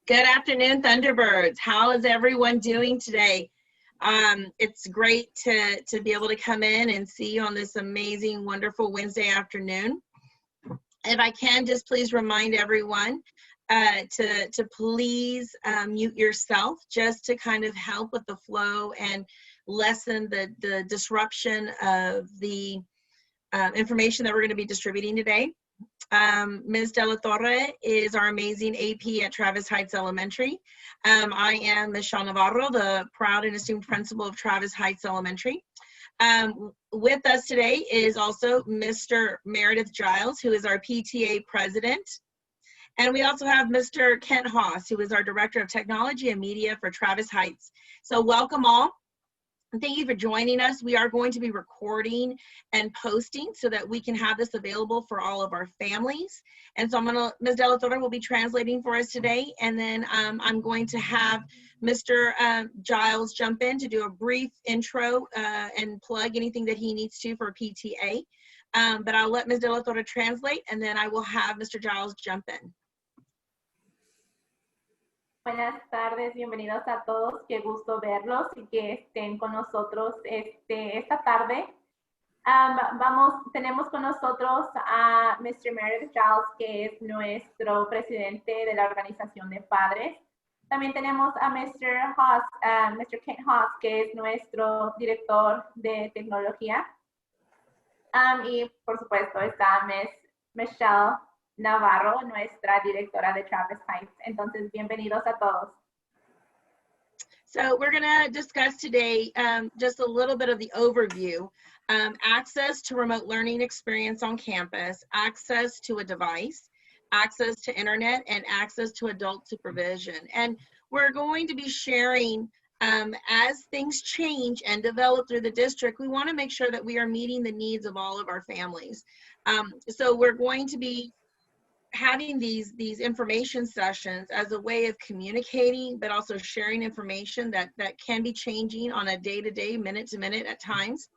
Good afternoon, Thunderbirds. How is everyone doing today? It's great to be able to come in and see you on this amazing, wonderful Wednesday afternoon. If I can, just please remind everyone to please mute yourself, just to kind of help with the flow and lessen the disruption of the information that we're going to be distributing today. Ms. De La Torre is our amazing AP at Travis Heights Elementary. I am Michelle Navarro, the proud and assumed principal of Travis Heights Elementary. With us today is also Mr. Meredith Giles, who is our PTA president. And we also have Mr. Kent Haas, who is our director of technology and media for Travis Heights. So welcome all. Thank you for joining us. We are going to be recording and posting so that we can have this available for all of our families. And so Ms. De La Torre will be translating for us today. And then I'm going to have Mr. Giles jump in to do a brief intro and plug anything that he needs to for PTA. But I'll let Ms. De La Torre translate, and then I will have Mr. Giles jump in. Buenas tardes, bienvenidos a todos, qué gusto verlos y que estén con nosotros esta tarde. Tenemos con nosotros a Mr. Meredith Giles, que es nuestro presidente de la organización de padres. También tenemos a Mr. Haas, Mr. Kent Haas, que es nuestro director de tecnología. Y por supuesto está Ms. Michelle Navarro, nuestra directora de Travis Heights. Entonces, bienvenidos a todos. So we're going to discuss today just a little bit of the overview. Access to remote learning experience on campus, access to a device, access to internet, and access to adult supervision. And we're going to be sharing as things change and develop through the district, we want to make sure that we are meeting the needs of all of our families. So we're going to be having these information sessions as a way of communicating, but also sharing information that can be changing on a day-to-day, minute-to-minute at times.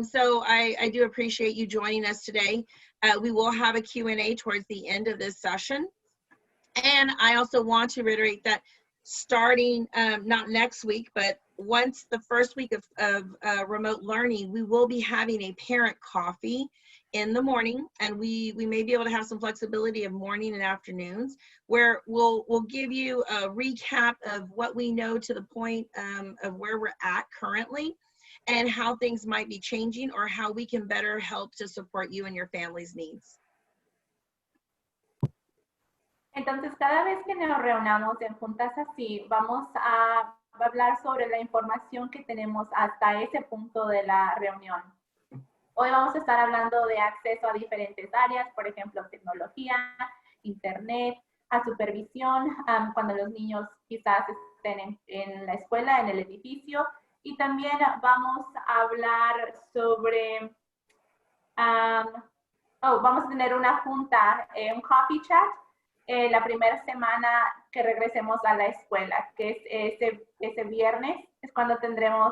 So I do appreciate you joining us today. We will have a Q&A towards the end of this session. And I also want to reiterate that starting not next week, but once the first week of remote learning, we will be having a parent coffee in the morning, and we may be able to have some flexibility of morning and afternoons, where we'll give you a recap of what we know to the point of where we're at currently and how things might be changing or how we can better help to support you and your family's needs. Entonces, cada vez que nos reunamos en juntas así, vamos a hablar sobre la información que tenemos hasta ese punto de la reunión. Hoy vamos a estar hablando de acceso a diferentes áreas, por ejemplo, tecnología, internet, a supervisión, cuando los niños quizás estén en la escuela, en el edificio. Y también vamos a hablar sobre, vamos a tener una junta, un coffee chat, la primera semana que regresemos a la escuela, que es ese viernes, es cuando tendremos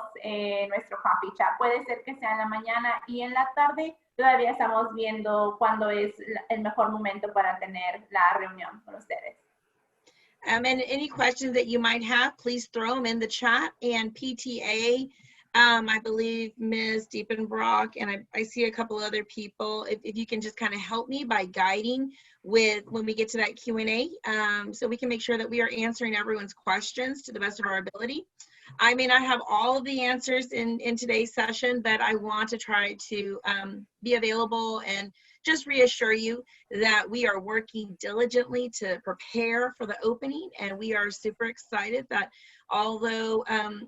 nuestro coffee chat. Puede ser que sea en la mañana y en la tarde. Todavía estamos viendo cuándo es el mejor momento para tener la reunión con ustedes. And any questions that you might have, please throw them in the chat. And PTA, I believe Ms. Diepenbrock, and I see a couple other people, if you can just kind of help me by guiding with when we get to that Q&A, so we can make sure that we are answering everyone's questions to the best of our ability. I may not have all of the answers in today's session, but I want to try to be available and just reassure you that we are working diligently to prepare for the opening, and we are super excited that although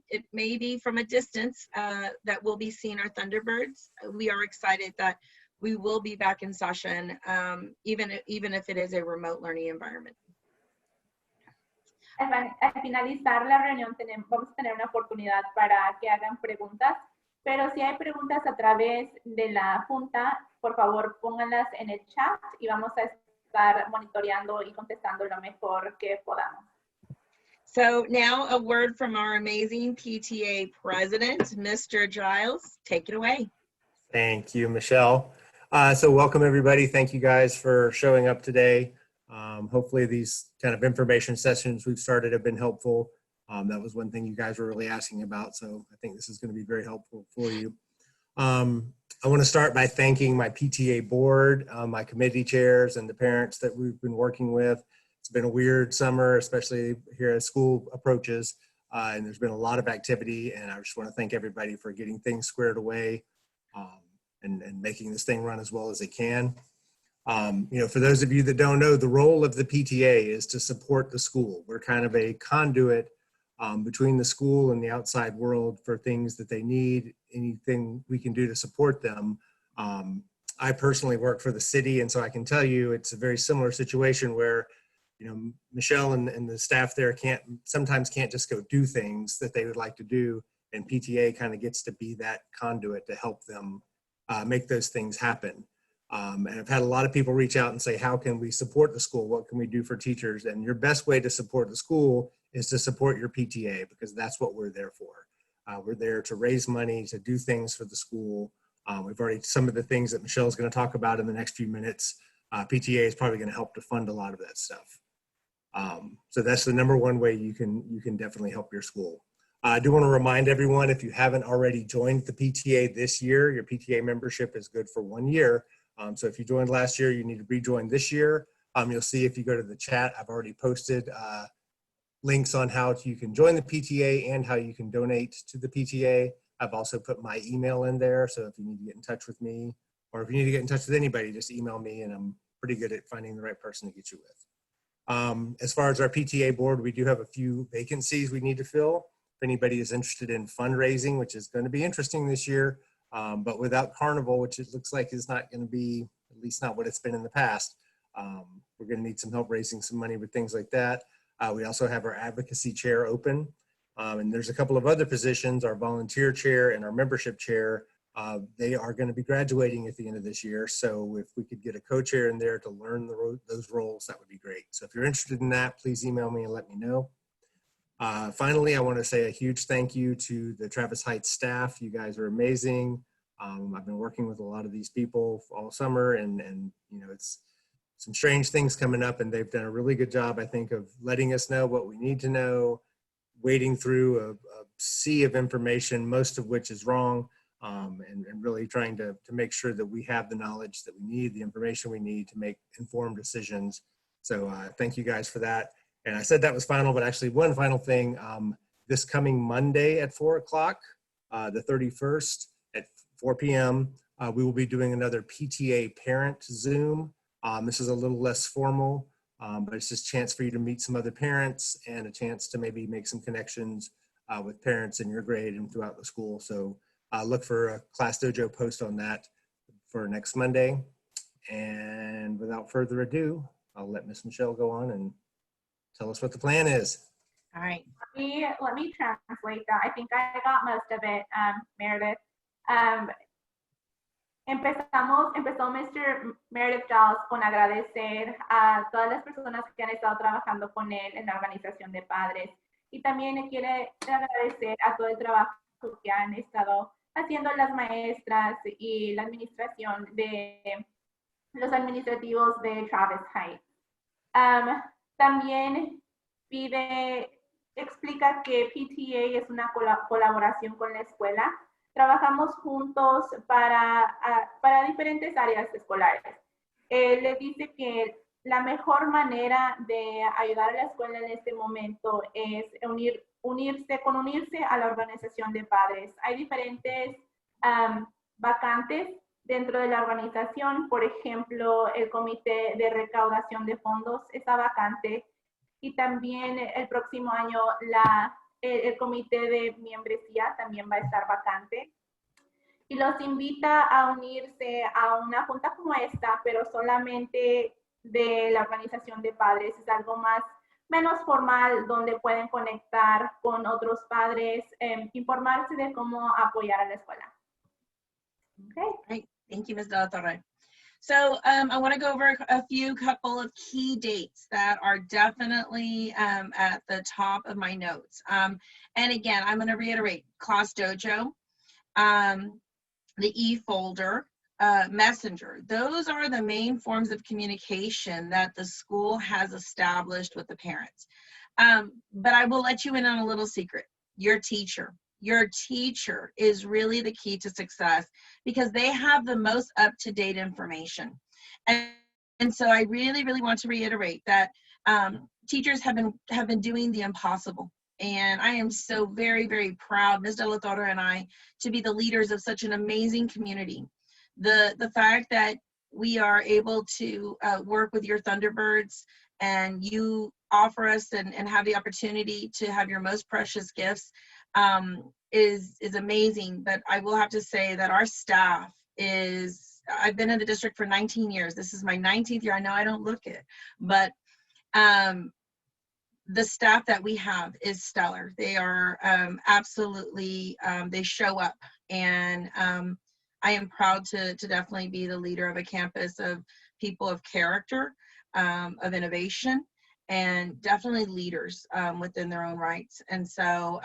it may be from a distance that we'll be seeing our Thunderbirds, we are excited that we will be back in session, even if it is a remote learning environment. Al finalizar la reunión vamos a tener una oportunidad para que hagan preguntas, pero si hay preguntas a través de la junta, por favor pónganlas en el chat y vamos a estar monitoreando y contestando lo mejor que podamos. So now a word from our amazing PTA president, Mr. Giles. Take it away. Thank you, Michelle. So welcome everybody. Thank you guys for showing up today. Hopefully these kind of information sessions we've started have been helpful. That was one thing you guys were really asking about, so I think this is going to be very helpful for you. I want to start by thanking my PTA board, my committee chairs, and the parents that we've been working with. It's been a weird summer, especially here as school approaches, and there's been a lot of activity, and I just want to thank everybody for getting things squared away and making this thing run as well as it can. You know, for those of you that don't know, the role of the PTA is to support the school. We're kind of a conduit between the school and the outside world for things that they need, anything we can do to support them. I personally work for the city, and so I can tell you it's a very similar situation where, you know, Michelle and the staff there sometimes can't just go do things that they would like to do, and PTA kind of gets to be that conduit to help them make those things happen. And I've had a lot of people reach out and say, how can we support the school? What can we do for teachers? And your best way to support the school is to support your PTA, because that's what we're there for. We're there to raise money, to do things for the school. We've already, some of the things that Michelle's going to talk about in the next few minutes, PTA is probably going to help to fund a lot of that stuff. So that's the number one way you can definitely help your school. I do want to remind everyone, if you haven't already joined the PTA this year, your PTA membership is good for 1 year. So if you joined last year, you need to rejoin this year. You'll see if you go to the chat, I've already posted links on how you can join the PTA and how you can donate to the PTA. I've also put my email in there, so if you need to get in touch with me, or if you need to get in touch with anybody, just email me, and I'm pretty good at finding the right person to get you with. As far as our PTA board, we do have a few vacancies we need to fill. If anybody is interested in fundraising, which is going to be interesting this year, but without Carnival, which it looks like is not going to be, at least not what it's been in the past, we're going to need some help raising some money with things like that. We also have our advocacy chair open, and there's a couple of other positions, our volunteer chair and our membership chair. They are going to be graduating at the end of this year, so if we could get a co-chair in there to learn those roles, that would be great. So if you're interested in that, please email me and let me know. Finally, I want to say a huge thank you to the Travis Heights staff. You guys are amazing. I've been working with a lot of these people all summer, and you know, it's some strange things coming up, and they've done a really good job, I think, of letting us know what we need to know, wading through a sea of information, most of which is wrong, and really trying to make sure that we have the knowledge that we need, the information we need to make informed decisions. So thank you guys for that. And I said that was final, but actually one final thing, this coming Monday at 4 o'clock, the 31st at 4 p.m., we will be doing another PTA parent Zoom. This is a little less formal, but it's just a chance for you to meet some other parents and a chance to maybe make some connections with parents in your grade and throughout the school. So look for a Class Dojo post on that for next Monday. And without further ado, I'll let Miss Michelle go on and tell us what the plan is. All right. Let me translate that. I think I got most of it, Meredith. Empezó Mr. Meredith Giles con agradecer a todas las personas que han estado trabajando con él en la organización de padres, y también quiere agradecer a todo el trabajo que han estado haciendo las maestras y la administración de los administrativos de Travis Heights. También explica que PTA es una colaboración con la escuela. Trabajamos juntos para diferentes áreas escolares. Le dice que la mejor manera de ayudar a la escuela en este momento es unirse a la organización de padres. Hay diferentes vacantes dentro de la organización. Por ejemplo, el comité de recaudación de fondos está vacante, y también el próximo año el comité de membresía también va a estar vacante. Y los invita a unirse a una junta como esta, pero solamente de la organización de padres. Es algo menos formal, donde pueden conectar con otros padres, informarse de cómo apoyar a la escuela. Okay. Great. Thank you, Ms. De La Torre. So I want to go over a couple of key dates that are definitely at the top of my notes. And again, I'm going to reiterate, Class Dojo, the e-folder, Messenger. Those are the main forms of communication that the school has established with the parents. But I will let you in on a little secret. Your teacher is really the key to success because they have the most up-to-date information. And so I really, really want to reiterate that teachers have been doing the impossible. And I am so very, very proud, Ms. De La Torre and I, to be the leaders of such an amazing community. The fact that we are able to work with your Thunderbirds and you offer us and have the opportunity to have your most precious gifts is amazing. But I will have to say that our staff is, I've been in the district for 19 years. This is my 19th year. I know I don't look it, but the staff that we have is stellar. They are absolutely, they show up, and I am proud to definitely be the leader of a campus of people of character, of innovation, and definitely leaders within their own rights. And so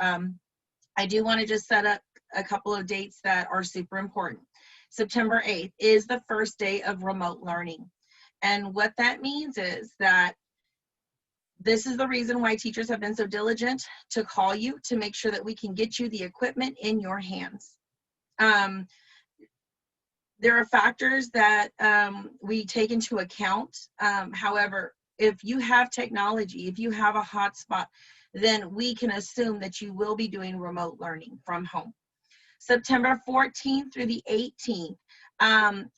I do want to just set up a couple of dates that are super important. September 8th is the first day of remote learning. And what that means is that this is the reason why teachers have been so diligent to call you to make sure that we can get you the equipment in your hands. There are factors that we take into account. However, if you have technology, if you have a hotspot, then we can assume that you will be doing remote learning from home. September 14th through the 18th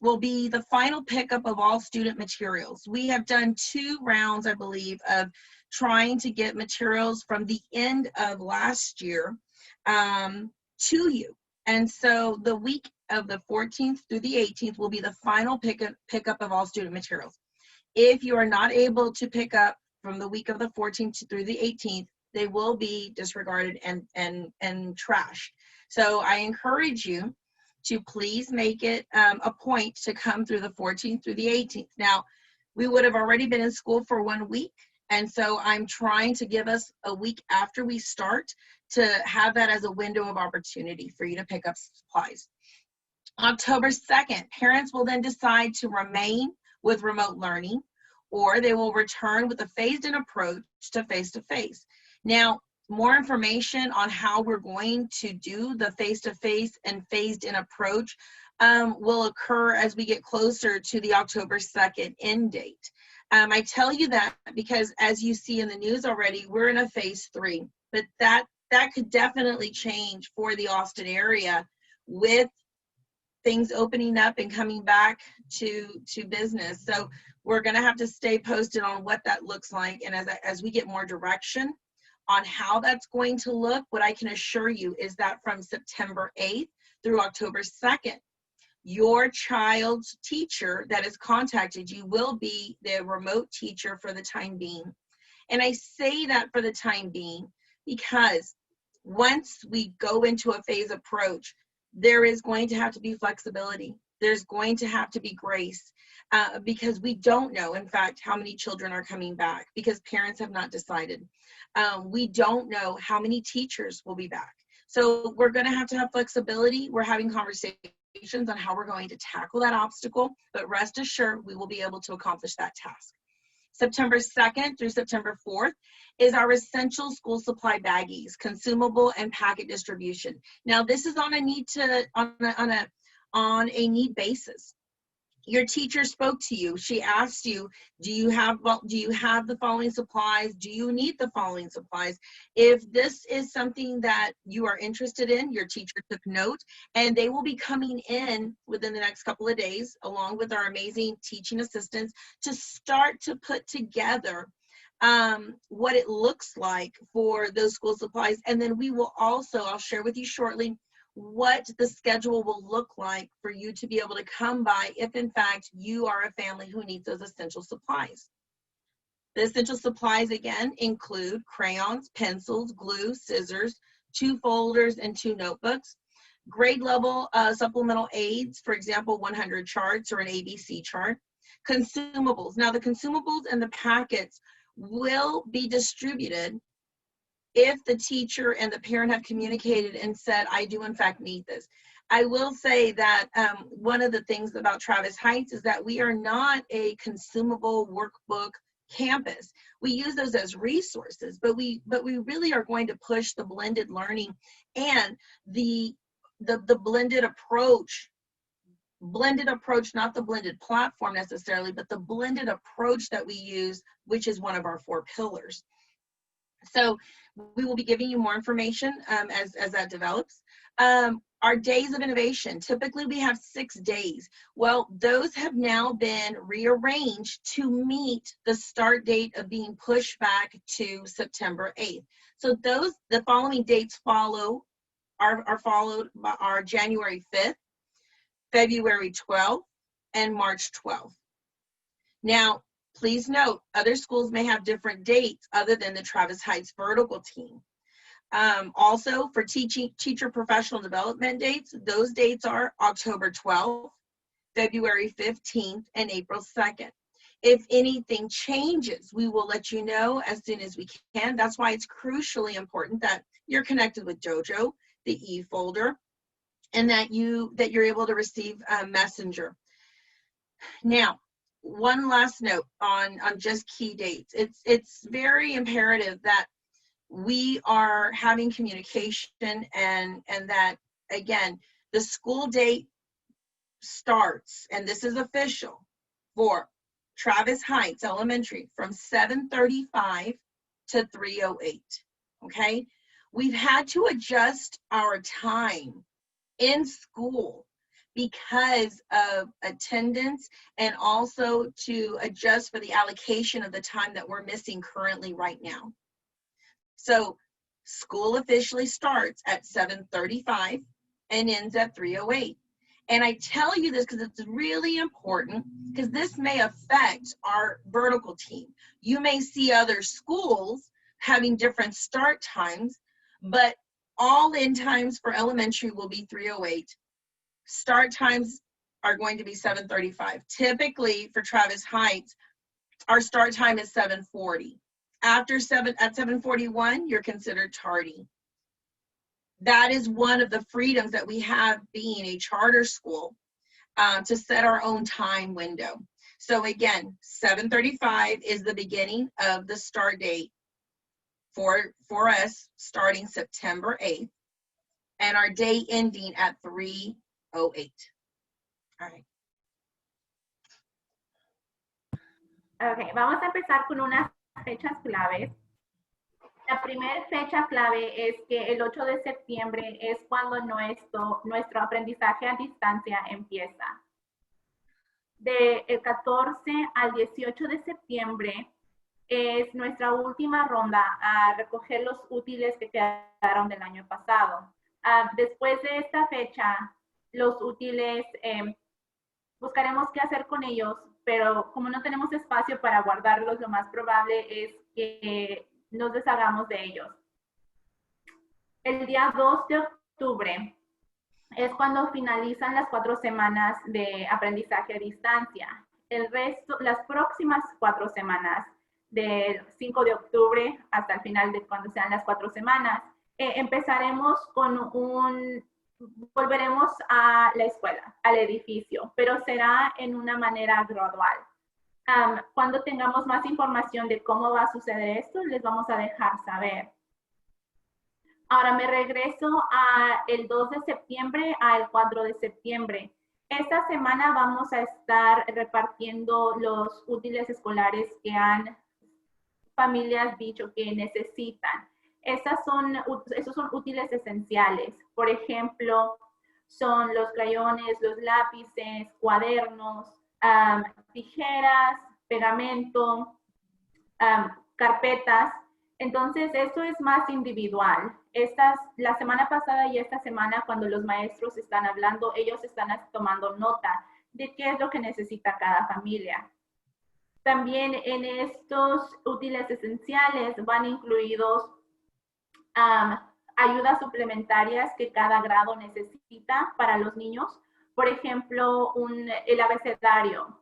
will be the final pickup of all student materials. We have done 2 rounds, I believe, of trying to get materials from the end of last year to you. And so the week of the 14th through the 18th will be the final pickup of all student materials. If you are not able to pick up from the week of the 14th through the 18th, they will be disregarded and trashed. So I encourage you to please make it a point to come through the 14th through the 18th. Now, we would have already been in school for 1 week, and so I'm trying to give us a week after we start to have that as a window of opportunity for you to pick up supplies. October 2nd, parents will then decide to remain with remote learning, or they will return with a phased-in approach to face-to-face. Now, more information on how we're going to do the face-to-face and phased-in approach will occur as we get closer to the October 2nd end date. I tell you that because, as you see in the news already, we're in a phase 3, but that could definitely change for the Austin area with things opening up and coming back to business. So we're going to have to stay posted on what that looks like, and as we get more direction on how that's going to look, what I can assure you is that from September 8th through October 2nd, your child's teacher that has contacted you will be the remote teacher for the time being. And I say that for the time being because once we go into a phase approach, there is going to have to be flexibility. There's going to have to be grace because we don't know, in fact, how many children are coming back because parents have not decided. We don't know how many teachers will be back. So we're going to have flexibility. We're having conversations on how we're going to tackle that obstacle, but rest assured we will be able to accomplish that task. September 2nd through September 4th is our essential school supply baggies, consumable and packet distribution. Now this is on a need basis. Your teacher spoke to you. She asked you, do you have the following supplies? Do you need the following supplies? If this is something that you are interested in, your teacher took note, and they will be coming in within the next couple of days, along with our amazing teaching assistants, to start to put together what it looks like for those school supplies. And then we will also, I'll share with you shortly, what the schedule will look like for you to be able to come by if in fact you are a family who needs those essential supplies. The essential supplies again include crayons, pencils, glue, scissors, 2 folders, and 2 notebooks. Grade level supplemental aids, for example, 100 charts or an ABC chart. Consumables. Now the consumables and the packets will be distributed if the teacher and the parent have communicated and said, I do in fact need this. I will say that one of the things about Travis Heights is that we are not a consumable workbook campus. We use those as resources, but we really are going to push the blended learning and the blended approach, not the blended platform necessarily, but the blended approach that we use, which is one of our 4 pillars. So we will be giving you more information as that develops. Our days of innovation, typically we have 6 days. Well, those have now been rearranged to meet the start date of being pushed back to September 8th. So the following dates are followed by our January 5th, February 12th, and March 12th. Now, please note, other schools may have different dates other than the Travis Heights vertical team. Also, for teacher professional development dates, those dates are October 12th, February 15th, and April 2nd. If anything changes, we will let you know as soon as we can. That's why it's crucially important that you're connected with Dojo, the e-folder, and that you're able to receive Messenger. Now, one last note on just key dates. It's very imperative that we are having communication and that, again, the school date starts, and this is official, for Travis Heights Elementary from 7:35 to 3:08, okay? We've had to adjust our time in school because of attendance and also to adjust for the allocation of the time that we're missing currently right now. So school officially starts at 7:35 and ends at 3:08. And I tell you this because it's really important, because this may affect our vertical team. You may see other schools having different start times, but all end times for elementary will be 3:08. Start times are going to be 7:35. Typically for Travis Heights, our start time is 7:40. At 7:41, you're considered tardy. That is one of the freedoms that we have being a charter school, to set our own time window. So again, 7:35 is the beginning of the start date for us starting September 8th, and our day ending at 3:08. All right. Ok, vamos a empezar con unas fechas claves. La primera fecha clave es que el 8 de septiembre es cuando nuestro aprendizaje a distancia empieza. Del 14 al 18 de septiembre es nuestra última ronda a recoger los útiles que quedaron del año pasado. Después de esta fecha, los útiles, buscaremos qué hacer con ellos, pero como no tenemos espacio para guardarlos, lo más probable es que nos deshagamos de ellos. El día 2 de octubre es cuando finalizan las 4 semanas de aprendizaje a distancia. El resto, las próximas 4 semanas, del 5 de octubre hasta el final de cuando sean las 4 semanas, empezaremos con volveremos a la escuela, al edificio, pero será en una manera gradual. Cuando tengamos más información de cómo va a suceder esto, les vamos a dejar saber. Ahora me regreso el 2 de septiembre al 4 de septiembre. Esta semana vamos a estar repartiendo los útiles escolares que han familias dicho que necesitan. Esos son útiles esenciales. Por ejemplo, son los crayones, los lápices, cuadernos, tijeras, pegamento, carpetas. Entonces, esto es más individual. La semana pasada y esta semana, cuando los maestros están hablando, ellos están tomando nota de qué es lo que necesita cada familia. También en estos útiles esenciales van incluidos ayudas suplementarias que cada grado necesita para los niños. Por ejemplo, el abecedario,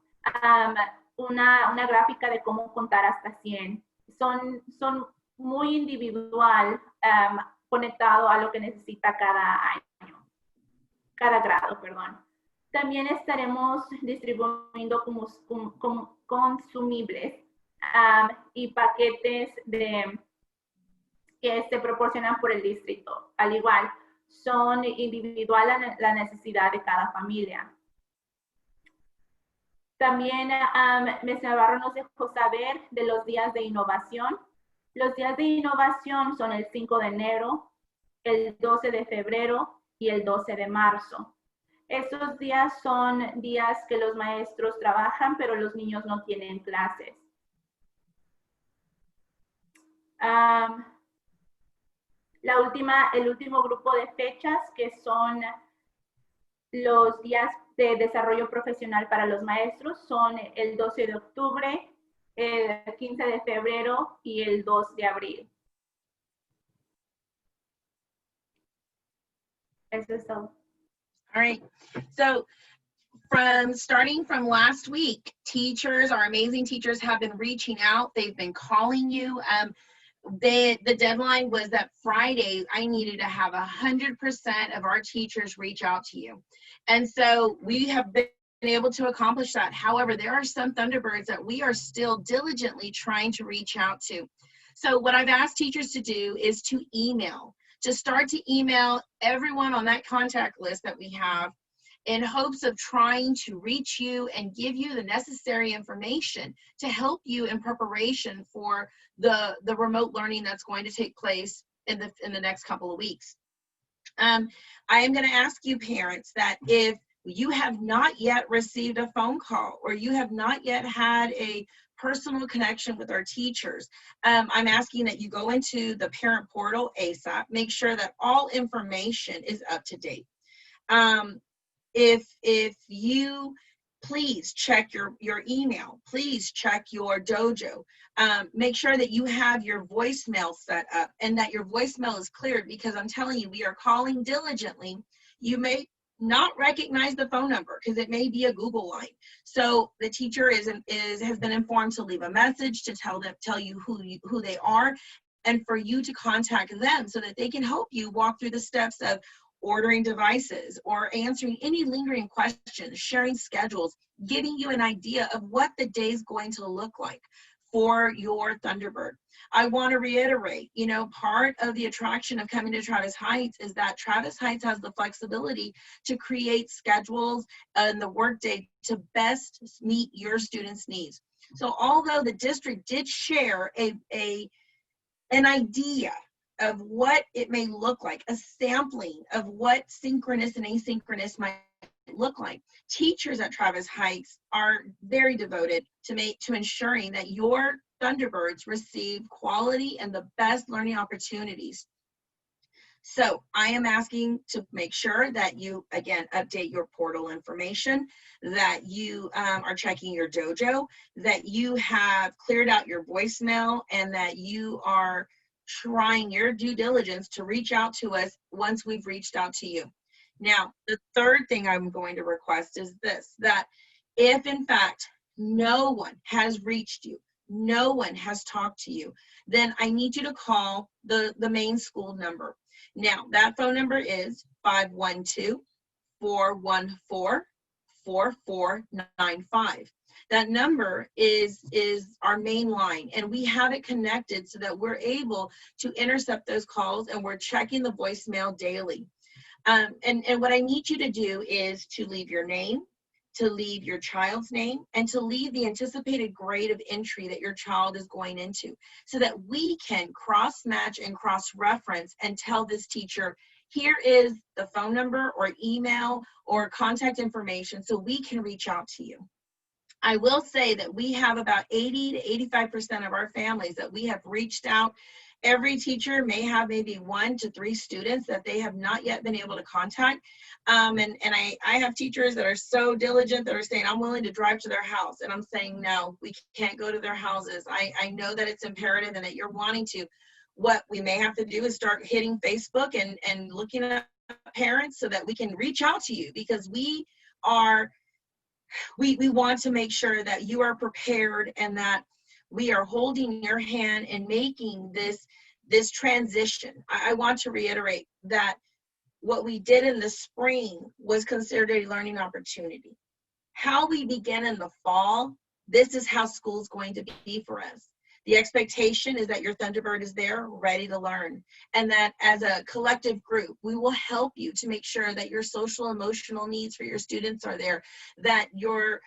una gráfica de cómo contar hasta 100. Son muy individual, conectado a lo que necesita cada grado, perdón. También estaremos distribuyendo consumibles y paquetes que se proporcionan por el distrito. Al igual, son individual la necesidad de cada familia. También Ms. Navarro nos dejó saber de los días de innovación. Los días de innovación son el 5 de enero, el 12 de febrero y el 12 de marzo. Estos días son días que los maestros trabajan, pero los niños no tienen clases. El último grupo de fechas, que son los días de desarrollo profesional para los maestros, son el 12 de octubre, el 15 de febrero y el 2 de abril. Eso es todo. All right. So starting from last week, teachers, our amazing teachers, have been reaching out. They've been calling you. The deadline was that Friday. I needed to have 100% of our teachers reach out to you. And so we have been able to accomplish that. However, there are some Thunderbirds that we are still diligently trying to reach out to. So what I've asked teachers to do is to email, to start to email everyone on that contact list that we have, in hopes of trying to reach you and give you the necessary information to help you in preparation for the remote learning that's going to take place in the next couple of weeks. I am going to ask you parents that if you have not yet received a phone call or you have not yet had a personal connection with our teachers, I'm asking that you go into the parent portal ASAP, make sure that all information is up to date. If you please check your email, please check your dojo, make sure that you have your voicemail set up and that your voicemail is cleared, because I'm telling you, we are calling diligently. You may not recognize the phone number because it may be a Google line. So the teacher has been informed to leave a message to tell you who they are, and for you to contact them so that they can help you walk through the steps of ordering devices or answering any lingering questions, sharing schedules, giving you an idea of what the day is going to look like for your Thunderbird. I want to reiterate, part of the attraction of coming to Travis Heights is that Travis Heights has the flexibility to create schedules and the workday to best meet your students' needs. So although the district did share an idea of what it may look like, a sampling of what synchronous and asynchronous might look like, teachers at Travis Heights are very devoted to ensuring that your Thunderbirds receive quality and the best learning opportunities. So I am asking to make sure that you, again, update your portal information, that you are checking your dojo, that you have cleared out your voicemail, and that you are trying your due diligence to reach out to us once we've reached out to you. Now, the third thing I'm going to request is this, that if in fact no one has reached you, no one has talked to you, then I need you to call the main school number. Now, that phone number is 512-414-4495. That number is our main line, and we have it connected so that we're able to intercept those calls, and we're checking the voicemail daily. And what I need you to do is to leave your name, to leave your child's name, and to leave the anticipated grade of entry that your child is going into, so that we can cross-match and cross-reference and tell this teacher, here is the phone number or email or contact information so we can reach out to you. I will say that we have about 80 to 85% of our families that we have reached out. Every teacher may have maybe 1 to 3 students that they have not yet been able to contact. And I have teachers that are so diligent that are saying, I'm willing to drive to their house. And I'm saying, no, we can't go to their houses. I know that it's imperative and that you're wanting to. What we may have to do is start hitting Facebook and looking at parents so that we can reach out to you, because we want to make sure that you are prepared and that We are holding your hand and making this transition. I want to reiterate that what we did in the spring was considered a learning opportunity. How we begin in the fall, this is how school's going to be for us. The expectation is that your Thunderbird is there, ready to learn, and that as a collective group, we will help you to make sure that your social emotional needs for your students are there, that your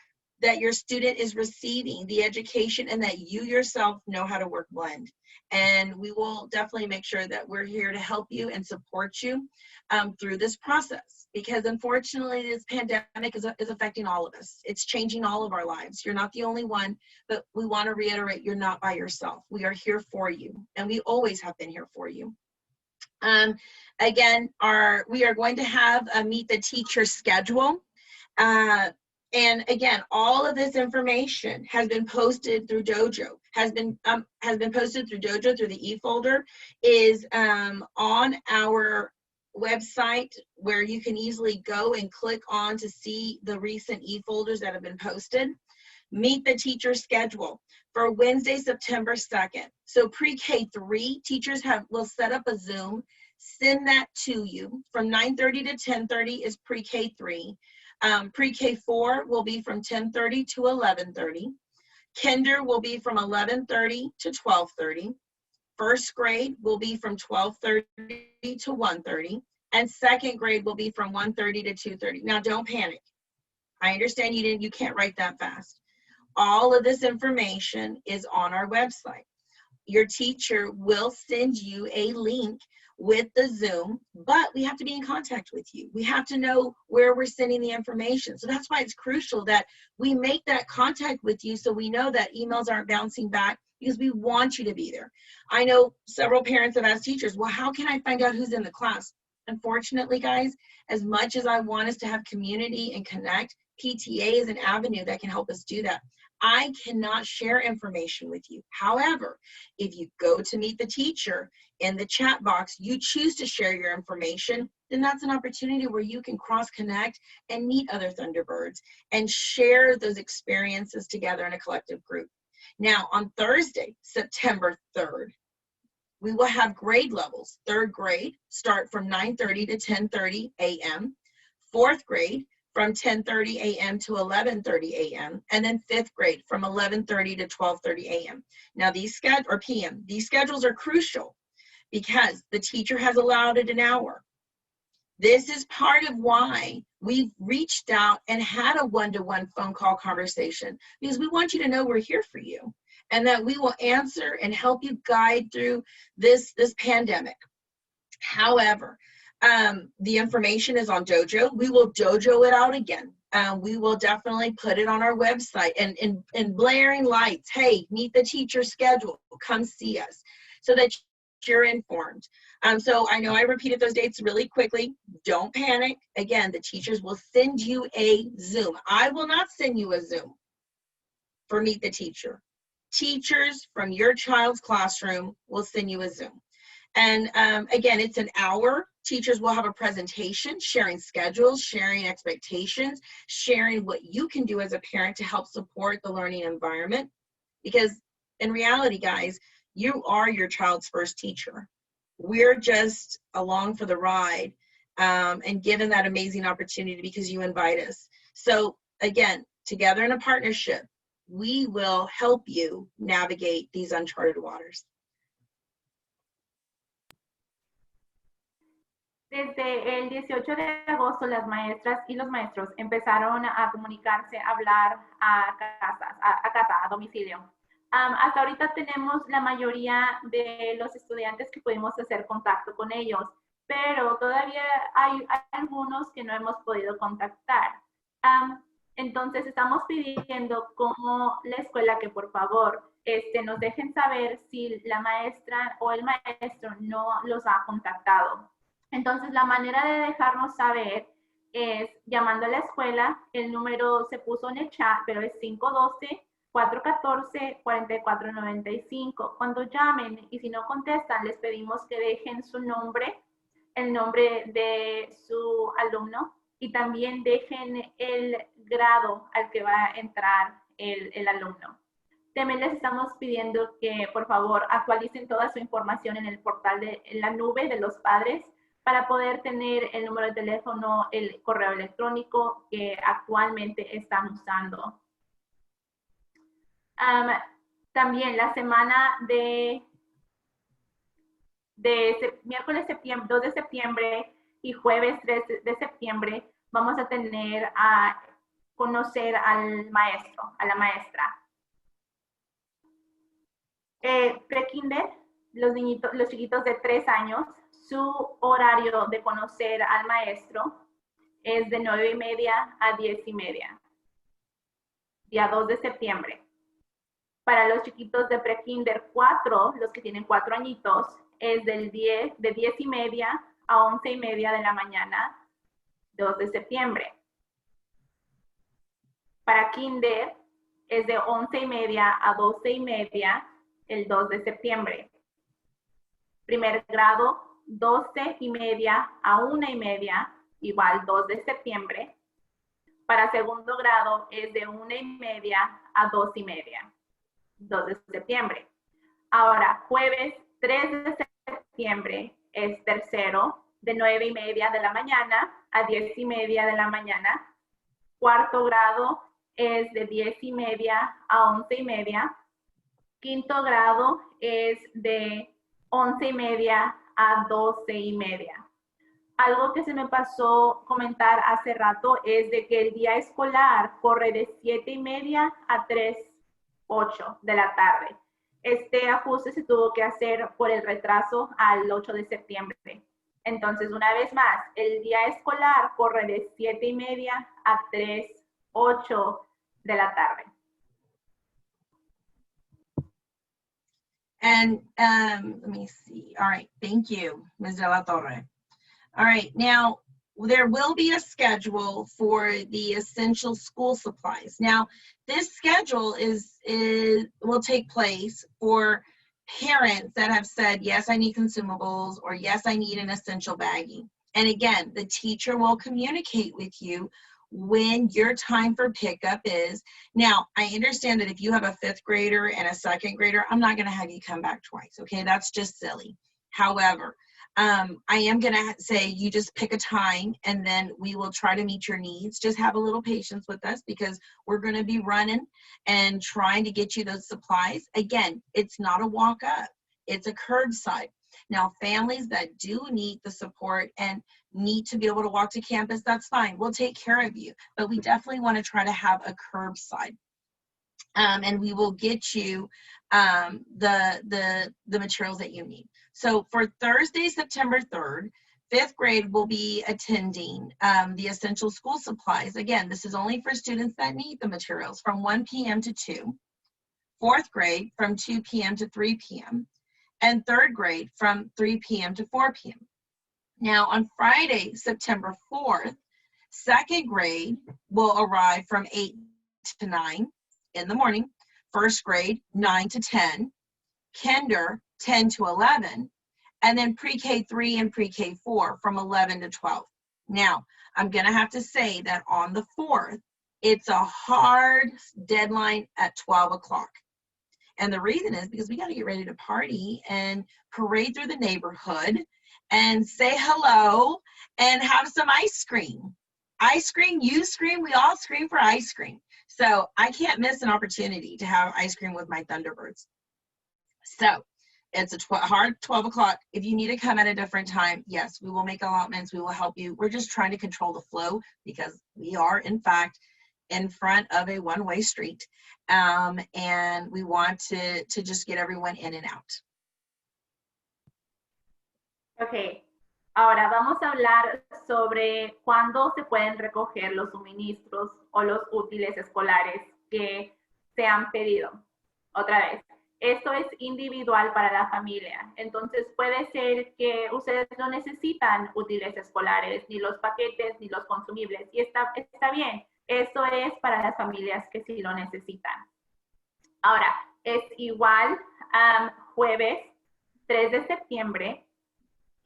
student is receiving the education, and that you yourself know how to work blend. And we will definitely make sure that we're here to help you and support you through this process, because unfortunately this pandemic is affecting all of us. It's changing all of our lives. You're not the only one, but we want to reiterate, you're not by yourself. We are here for you, and we always have been here for you. Again, we are going to have a Meet the Teacher schedule. And again, all of this information has been posted through Dojo, has been posted through Dojo through the e-folder, is on our website, where you can easily go and click on to see the recent e-folders that have been posted. Meet the Teacher schedule for Wednesday, September 2nd. So pre-K3 teachers will set up a Zoom, send that to you. From 9:30 to 10:30 is pre-K3. Pre-K4 will be from 10:30 to 11:30. Kinder will be from 11:30 to 12:30. First grade will be from 12:30 to 1:30. And second grade will be from 1:30 to 2:30. Now, don't panic. I understand you can't write that fast. All of this information is on our website. Your teacher will send you a link with the Zoom, but we have to be in contact with you. We have to know where we're sending the information. So that's why it's crucial that we make that contact with you, so we know that emails aren't bouncing back, because we want you to be there. I know several parents have asked teachers, well, how can I find out who's in the class? Unfortunately, guys, as much as I want us to have community and connect, PTA is an avenue that can help us do that. I cannot share information with you. However, if you go to Meet the Teacher, in the chat box, you choose to share your information, then that's an opportunity where you can cross-connect and meet other Thunderbirds and share those experiences together in a collective group. Now, on Thursday, September 3rd, we will have grade levels. Third grade start from 9:30 to 10:30 a.m. Fourth grade from 10:30 a.m. to 11:30 a.m. and then fifth grade from 11:30 to 12:30 a.m. Now these schedules are crucial because the teacher has allowed it an hour. This is part of why we've reached out and had a one-to-one phone call conversation, because we want you to know we're here for you and that we will answer and help you guide through this pandemic. However, the information is on Dojo. We will Dojo it out again. We will definitely put it on our website and in blaring lights. Hey, Meet the Teacher schedule. Come see us, so that you're informed. So I know I repeated those dates really quickly. Don't panic. Again, the teachers will send you a Zoom. I will not send you a Zoom for Meet the Teacher. Teachers from your child's classroom will send you a Zoom. And again, it's an hour. Teachers will have a presentation, sharing schedules, sharing expectations, sharing what you can do as a parent to help support the learning environment. Because in reality, guys, you are your child's first teacher. We're just along for the ride and given that amazing opportunity because you invite us. So again, together in a partnership, we will help you navigate these uncharted waters. Desde el 18 de agosto, las maestras y los maestros empezaron a comunicarse, a hablar a casa, a domicilio. Hasta ahorita tenemos la mayoría de los estudiantes que pudimos hacer contacto con ellos, pero todavía hay algunos que no hemos podido contactar. Entonces estamos pidiendo como la escuela que por favor nos dejen saber si la maestra o el maestro no los ha contactado. Entonces la manera de dejarnos saber es llamando a la escuela. El número se puso en el chat, pero es 512-414-4495. Cuando llamen y si no contestan, les pedimos que dejen su nombre, el nombre de su alumno y también dejen el grado al que va a entrar el alumno. También les estamos pidiendo que, por favor, actualicen toda su información en el portal en la nube de los padres para poder tener el número de teléfono, el correo electrónico que actualmente están usando. También la semana de miércoles 2 de septiembre y jueves 3 de septiembre vamos a tener a conocer al maestro, a la maestra. Pre-kinder, los chiquitos de 3 años, su horario de conocer al maestro es de 9:30 a 10:30, día 2 de septiembre. Para los chiquitos de pre-kinder 4, los que tienen 4 añitos, es de 10:30 a 11:30 de la mañana, 2 de septiembre. Para kinder es de 11:30 a 12:30, el 2 de septiembre. Primer grado, 12:30 a 1:30, igual 2 de septiembre. Para segundo grado es de 1:30 a 2:30, 2 de septiembre. Ahora, jueves 3 de septiembre es tercero, de 9:30 de la mañana a 10:30 de la mañana. Cuarto grado es de 10:30 a 11:30. Quinto grado es de 11:30 a 12:30. Algo que se me pasó comentar hace rato es de que el día escolar corre de 7:30 a 3:08 de la tarde. Este ajuste se tuvo que hacer por el retraso al 8 de septiembre. Entonces, una vez más, el día escolar corre de 7:30 a 3:08 de la tarde. And let me see. All right, thank you, Ms. De La Torre. All right, now there will be a schedule for the essential school supplies. Now, this schedule will take place for parents that have said, yes, I need consumables, or yes, I need an essential baggie. And again, the teacher will communicate with you when your time for pickup is. Now, I understand that if you have a 5th grader and a 2nd grader, I'm not going to have you come back twice, okay? That's just silly. However, I am going to say you just pick a time and then we will try to meet your needs. Just have a little patience with us because we're going to be running and trying to get you those supplies. Again, it's not a walk up. It's a curbside. Now, families that do need the support and need to be able to walk to campus, that's fine. We'll take care of you. But we definitely want to try to have a curbside. And we will get you the materials that you need. So for Thursday, September 3rd, 5th grade will be attending the essential school supplies. Again, this is only for students that need the materials from 1 p.m. to 2. 4th grade from 2 p.m. to 3 p.m. And 3rd grade from 3 p.m. to 4 p.m. Now on Friday, September 4th, 2nd grade will arrive from 8 to 9 in the morning. 1st grade, 9 to 10. Kinder, 10 to 11. And then pre-K 3 and pre-K 4 from 11 to 12. Now, I'm going to have to say that on the 4th, it's a hard deadline at 12 o'clock. And the reason is because we got to get ready to party and parade through the neighborhood and say hello and have some ice cream. Ice cream, you scream, we all scream for ice cream. So I can't miss an opportunity to have ice cream with my Thunderbirds. So it's a hard 12 o'clock. If you need to come at a different time, yes, we will make allotments. We will help you. We're just trying to control the flow because we are, in fact, in front of a one-way street. And we want to just get everyone in and out. Ok, ahora vamos a hablar sobre cuándo se pueden recoger los suministros o los útiles escolares que se han pedido. Otra vez, esto es individual para la familia. Entonces puede ser que ustedes no necesitan útiles escolares, ni los paquetes, ni los consumibles. Y está bien. Esto es para las familias que sí lo necesitan. Ahora, es igual jueves 3 de septiembre,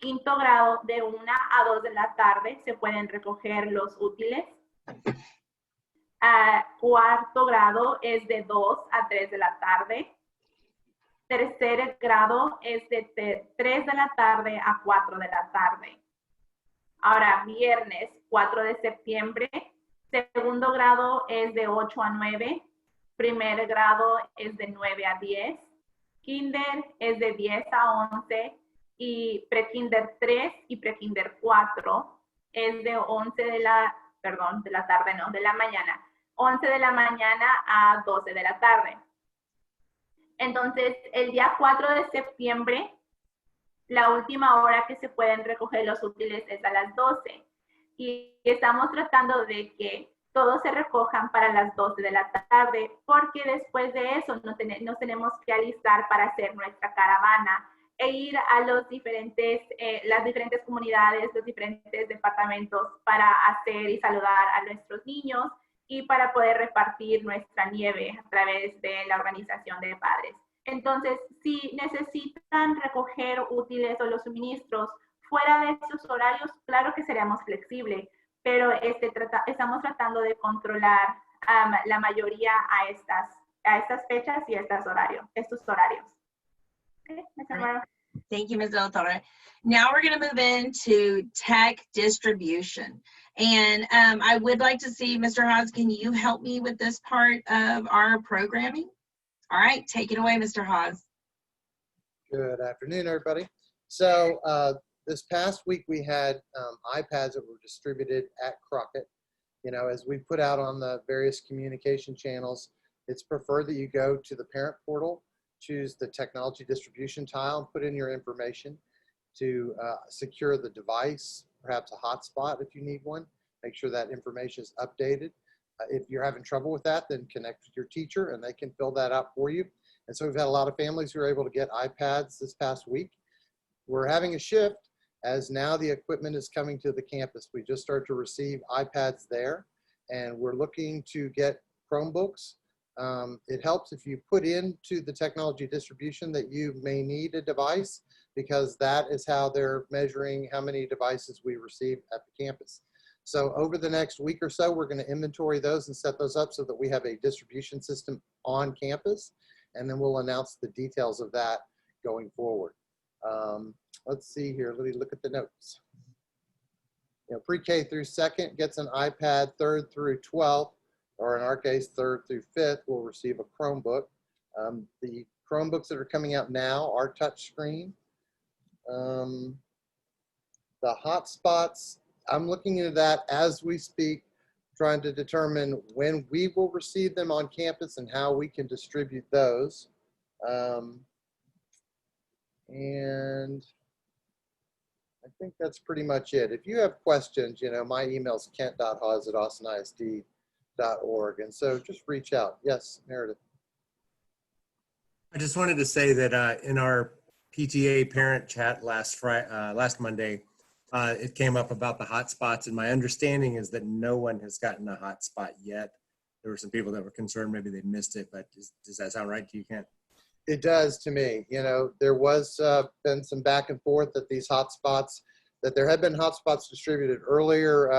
5º grado de 1 a 2 de la tarde se pueden recoger los útiles. Cuarto grado es de 2 a 3 de la tarde. Tercer grado es de 3 de la tarde a 4 de la tarde. Ahora, viernes 4 de septiembre, segundo grado es de 8 a 9, primer grado es de 9 a 10, kinder es de 10 a 11 y prekinder 3 y prekinder 4 es de 11 de la mañana, 11 de la mañana a 12 de la tarde. Entonces, el día 4 de septiembre, la última hora que se pueden recoger los útiles es a las 12. Y estamos tratando de que todos se recojan para las 12 de la tarde, porque después de eso nos tenemos que alistar para hacer nuestra caravana e ir a las diferentes comunidades, los diferentes departamentos para hacer y saludar a nuestros niños y para poder repartir nuestra nieve a través de la organización de padres. Entonces, si necesitan recoger útiles o los suministros fuera de estos horarios, claro que seremos flexibles, pero estamos tratando de controlar la mayoría a estas fechas y a estos horarios. Okay, Ms. Navarro. Thank you, Ms. De La Torre. Now we're going to move into tech distribution. And I would like to see, Mr. Haas, can you help me with this part of our programming? All right, take it away, Mr. Haas. Good afternoon, everybody. So this past week we had iPads that were distributed at Crockett. You know, as we put out on the various communication channels, it's preferred that you go to the parent portal, choose the technology distribution tile, and put in your information to secure the device, perhaps a hotspot if you need one. Make sure that information is updated. If you're having trouble with that, then connect with your teacher and they can fill that out for you. And so we've had a lot of families who are able to get iPads this past week. We're having a shift as now the equipment is coming to the campus. We just started to receive iPads there, and we're looking to get Chromebooks. It helps if you put into the technology distribution that you may need a device, because that is how they're measuring how many devices we receive at the campus. So over the next week or so, we're going to inventory those and set those up so that we have a distribution system on campus, and then we'll announce the details of that going forward. Let's see here. Let me look at the notes. You know, pre-K through second gets an iPad, third through 12th, or in our case, third through fifth, will receive a Chromebook. The Chromebooks that are coming out now are touchscreen. The hotspots, I'm looking into that as we speak, trying to determine when we will receive them on campus and how we can distribute those. And I think that's pretty much it. If you have questions, you know, my email is kent.haas@austinisd.org. And so just reach out. Yes, Meredith. I just wanted to say that in our PTA parent chat last Monday, it came up about the hotspots, and my understanding is that no one has gotten a hotspot yet. There were some people that were concerned maybe they missed it, but does that sound right to you, Kent? It does to me. You know, there was been some back and forth that these hotspots, that there had been hotspots distributed earlier,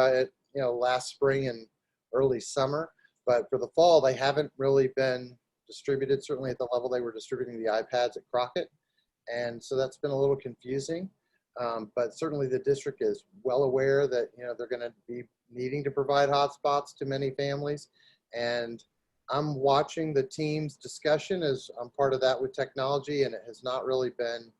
last spring and early summer, but for the fall, they haven't really been distributed, certainly at the level they were distributing the iPads at Crockett. And so that's been a little confusing, but certainly the district is well aware that, you know, they're going to be needing to provide hotspots to many families. And I'm watching the team's discussion as I'm part of that with technology, and it has not really been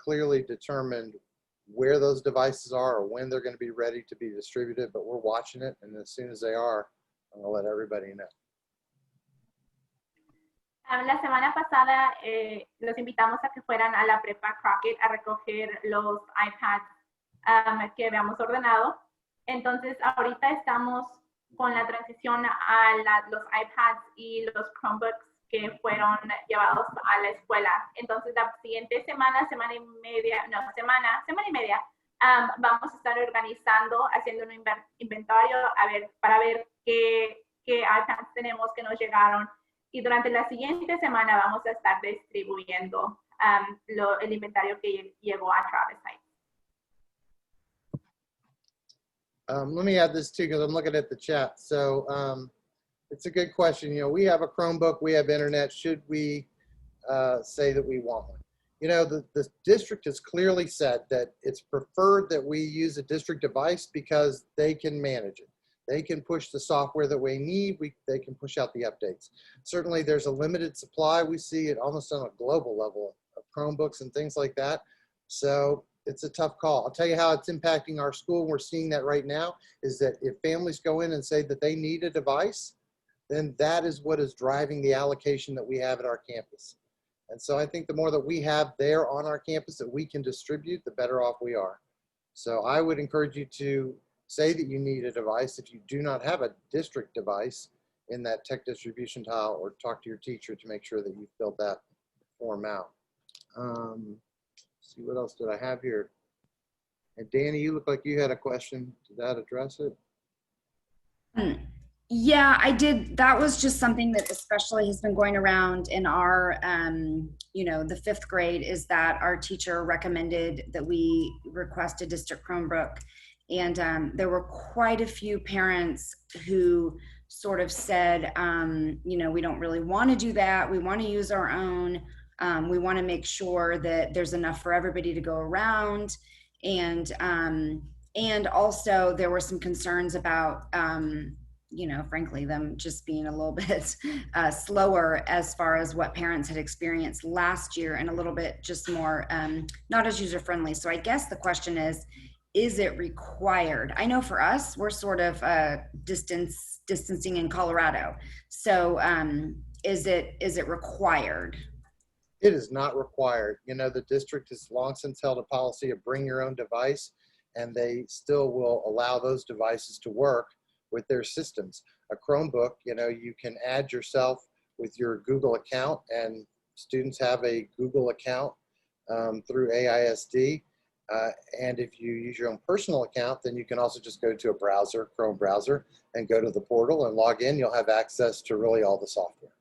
clearly determined where those devices are or when they're going to be ready to be distributed, but we're watching it, and as soon as they are, I'm going to let everybody know. La semana pasada los invitamos a que fueran a la prepa Crockett a recoger los iPads que habíamos ordenado. Entonces, ahorita estamos con la transición a los iPads y los Chromebooks que fueron llevados a la escuela. Entonces, la siguiente semana y media, vamos a estar organizando, haciendo un inventario para ver qué iPads tenemos que nos llegaron. Y durante la siguiente semana vamos a estar distribuyendo el inventario que llegó a Travis Heights. Let me add this too, because I'm looking at the chat. So It's a good question. You know, we have a Chromebook, we have internet. Should we say that we want one? You know, the district has clearly said that it's preferred that we use a district device because they can manage it. They can push the software that we need. They can push out the updates. Certainly there's a limited supply. We see it almost on a global level of Chromebooks and things like that. So it's a tough call. I'll tell you how it's impacting our school. We're seeing that right now is that if families go in and say that they need a device, then that is what is driving the allocation that we have at our campus. And so I think the more that we have there on our campus that we can distribute, the better off we are. So I would encourage you to say that you need a device if you do not have a district device in that tech distribution tile, or talk to your teacher to make sure that you filled that form out. See, what else did I have here? And Danny, you look like you had a question. Did that address it? Yeah, I did. That was just something that especially has been going around in our, the 5th grade, is that our teacher recommended that we request a district Chromebook. And there were quite a few parents who sort of said, we don't really want to do that. We want to use our own. We want to make sure that there's enough for everybody to go around. And also there were some concerns about, frankly, them just being a little bit slower as far as what parents had experienced last year, and a little bit just more not as user friendly. So I guess the question is it required? I know for us, we're sort of distancing in Colorado. So is it required? It is not required. You know, the district has long since held a policy of bring your own device, and they still will allow those devices to work with their systems. A Chromebook, you can add yourself with your Google account, and students have a Google account through AISD. And if you use your own personal account, then you can also just go to a browser, Chrome browser, and go to the portal and log in. You'll have access to really all the software,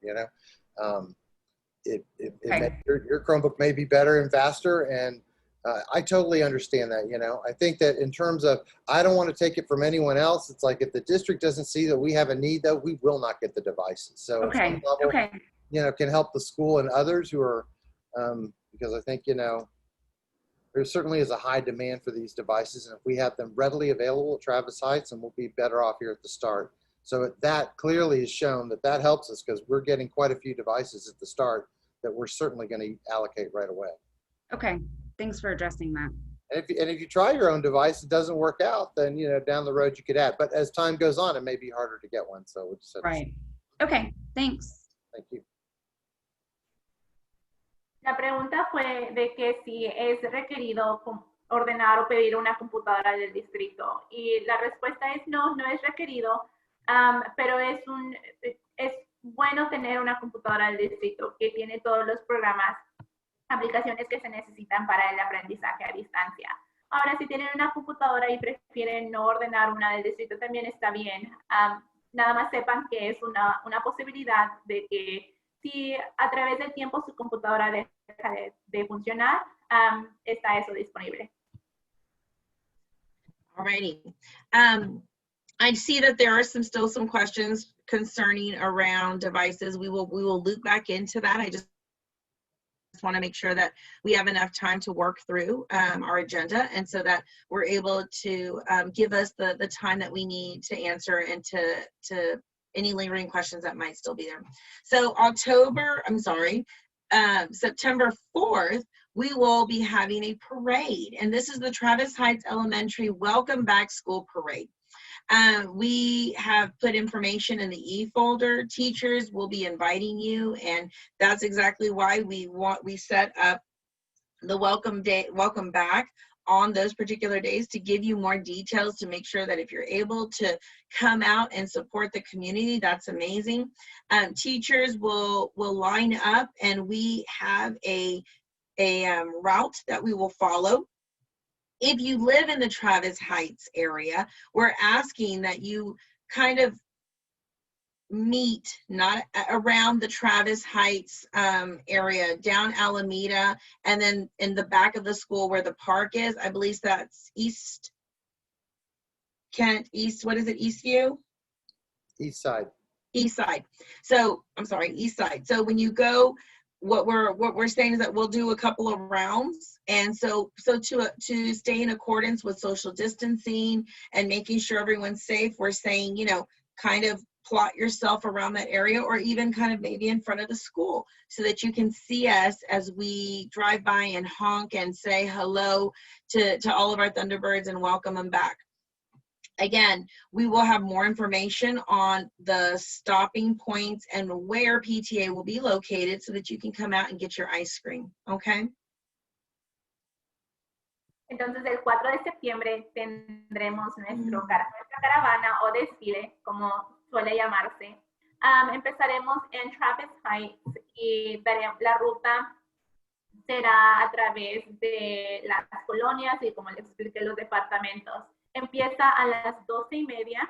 Your Chromebook may be better and faster, and I totally understand that. I think that in terms of, I don't want to take it from anyone else. It's like, if the district doesn't see that we have a need, though, we will not get the devices. So at some level, can help the school and others who are, because I think, there certainly is a high demand for these devices. And if we have them readily available at Travis Heights, then we'll be better off here at the start. So that clearly has shown that helps us, because we're getting quite a few devices at the start that we're certainly going to allocate right away. Okay. Thanks for addressing that. And if you try your own device, it doesn't work out, then, down the road you could add. But as time goes on, it may be harder to get one. So we'll just right. Okay. Thanks. Thank you. La pregunta fue de que si es requerido ordenar o pedir una computadora del distrito. Y la respuesta es no, no es requerido, pero es bueno tener una computadora del distrito que tiene todos los programas, aplicaciones que se necesitan para el aprendizaje a distancia. Ahora, si tienen una computadora y prefieren no ordenar una del distrito, también está bien. Nada más sepan que es una posibilidad de que si a través del tiempo su computadora deja de funcionar, está eso disponible. Alrighty. I see that there are still some questions concerning around devices. We will loop back into that. I just want to make sure that we have enough time to work through our agenda, and so that we're able to give us the time that we need to answer and to any lingering questions that might still be there. So September 4th, we will be having a parade, and this is the Travis Heights Elementary Welcome Back School Parade. We have put information in the e-folder. Teachers will be inviting you, and that's exactly why we set up the welcome back on those particular days, to give you more details, to make sure that if you're able to come out and support the community, that's amazing. Teachers will line up, and we have a route that we will follow. If you live in the Travis Heights area, we're asking that you kind of meet not around the Travis Heights area, down Alameda, and then in the back of the school where the park is. I believe that's East Kent, what is it, Eastview? East side. East side. So I'm sorry, east side. So when you go, what we're saying is that we'll do a couple of rounds, and so to stay in accordance with social distancing and making sure everyone's safe, we're saying, you know, kind of plot yourself around that area, or even kind of maybe in front of the school, so that you can see us as we drive by and honk and say hello to all of our Thunderbirds and welcome them back. Again, we will have more information on the stopping points and where PTA will be located so that you can come out and get your ice cream, okay? Entonces, el 4 de septiembre tendremos nuestra caravana o desfile, como suele llamarse. Empezaremos en Travis Heights y la ruta será a través de las colonias y, como les expliqué, los departamentos. Empieza a las 12:30.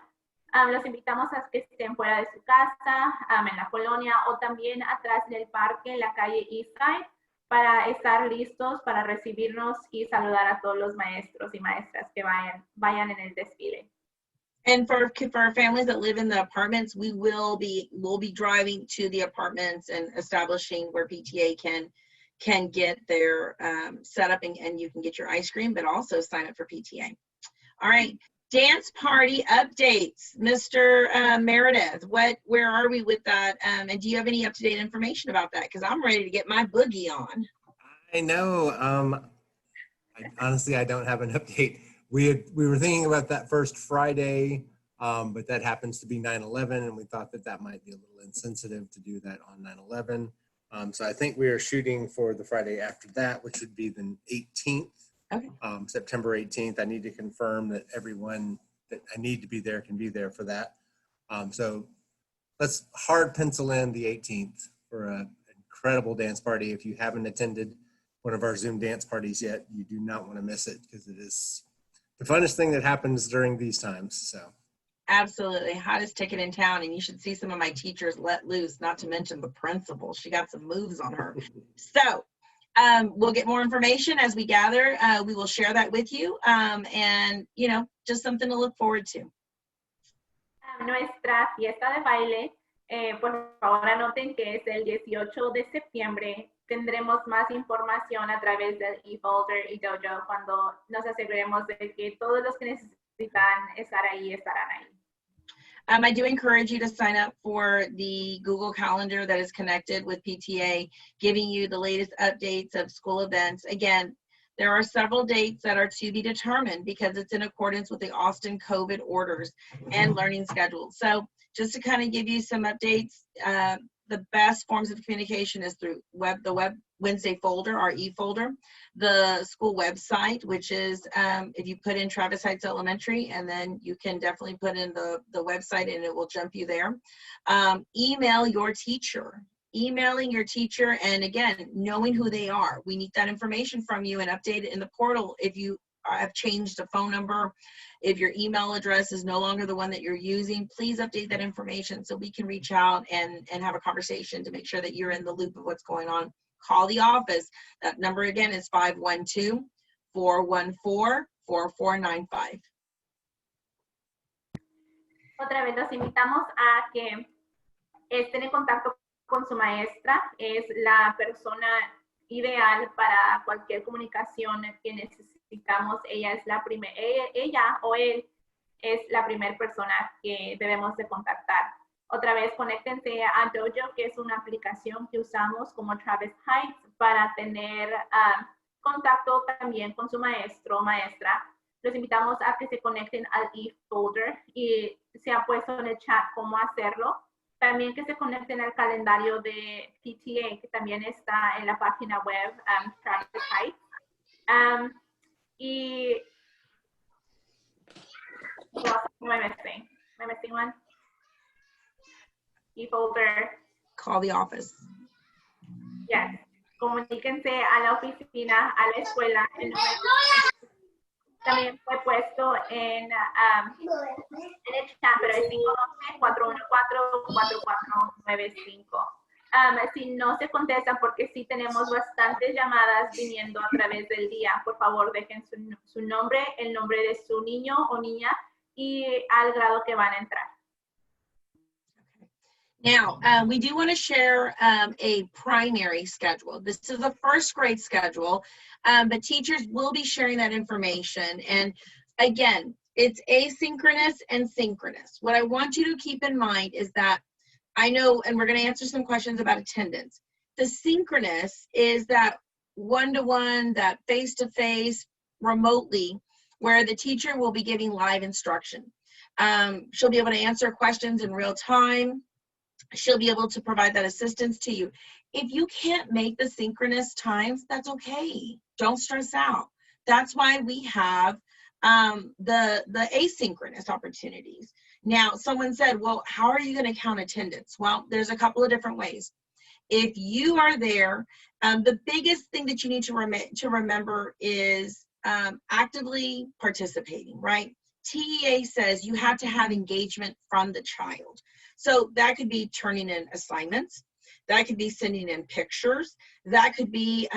Los invitamos a que estén fuera de su casa, en la colonia o también atrás en el parque, en la calle Eastside, para estar listos para recibirnos y saludar a todos los maestros y maestras que vayan en el desfile. And for families that live in the apartments, we'll be driving to the apartments and establishing where PTA can get their setup and you can get your ice cream, but also sign up for PTA. All right, dance party updates, Mr. Meredith. Where are we with that? And do you have any up-to-date information about that? Because I'm ready to get my boogie on. I know. Honestly, I don't have an update. We were thinking about that first Friday, but that happens to be 9/11, and we thought that might be a little insensitive to do that on 9/11. So I think we are shooting for the Friday after that, which would be the 18th. Okay. September 18th. I need to confirm that everyone that I need to be there can be there for that. So let's hard pencil in the 18th for an incredible dance party. If you haven't attended one of our Zoom dance parties yet, you do not want to miss it, because it is the funnest thing that happens during these times. So absolutely, hottest ticket in town, and you should see some of my teachers let loose, not to mention the principal. She got some moves on her. So we'll get more information as we gather. We will share that with you, and you know, just something to look forward to. Nuestra fiesta de baile, por favor anoten que es el 18 de septiembre. Tendremos más información a través del e-folder y dojo cuando nos aseguremos de que todos los que necesitan estar ahí estarán ahí. I do encourage you to sign up for the Google Calendar that is connected with PTA, giving you the latest updates of school events. Again, there are several dates that are to be determined because it's in accordance with the Austin COVID orders and learning schedules. So just to kind of give you some updates, the best forms of communication is through the web Wednesday folder, our e-folder, the school website, which is if you put in Travis Heights Elementary, and then you can definitely put in the website and it will jump you there. Email your teacher. Emailing your teacher, and again, knowing who they are. We need that information from you and update it in the portal. If you have changed a phone number, if your email address is no longer the one that you're using, please update that information so we can reach out and have a conversation to make sure that you're in the loop of what's going on. Call the office. That number again is 512-414-4495. Otra vez los invitamos a que estén en contacto con su maestra. Es la persona ideal para cualquier comunicación que necesitamos. Ella o él es la primera persona que debemos de contactar. Otra vez, conéctense a Dojo, que es una aplicación que usamos como Travis Heights para tener contacto también con su maestro o maestra. Los invitamos a que se conecten al e-folder y se ha puesto en el chat cómo hacerlo. También que se conecten al calendario de PTA, que también está en la página web Travis Heights. Y am I missing one? E-folder. Call the office. Yes. Comuníquense a la oficina, a la escuela. El número también fue puesto en el chat, pero es 512-414-4495. Si no se contestan, porque sí tenemos bastantes llamadas viniendo a través del día, por favor dejen su nombre, el nombre de su niño o niña y al grado que van a entrar. Now, we do want to share a primary schedule. This is a first grade schedule, but teachers will be sharing that information. And again, it's asynchronous and synchronous. What I want you to keep in mind is that I know, and we're going to answer some questions about attendance. The synchronous is that one-to-one, that face-to-face, remotely, where the teacher will be giving live instruction. She'll be able to answer questions in real time. She'll be able to provide that assistance to you. If you can't make the synchronous times, that's okay. Don't stress out. That's why we have the asynchronous opportunities. Now, someone said, well, how are you going to count attendance? Well, there's a couple of different ways. If you are there, the biggest thing that you need to remember is actively participating, right? TEA says you have to have engagement from the child. So that could be turning in assignments. That could be sending in pictures. That could be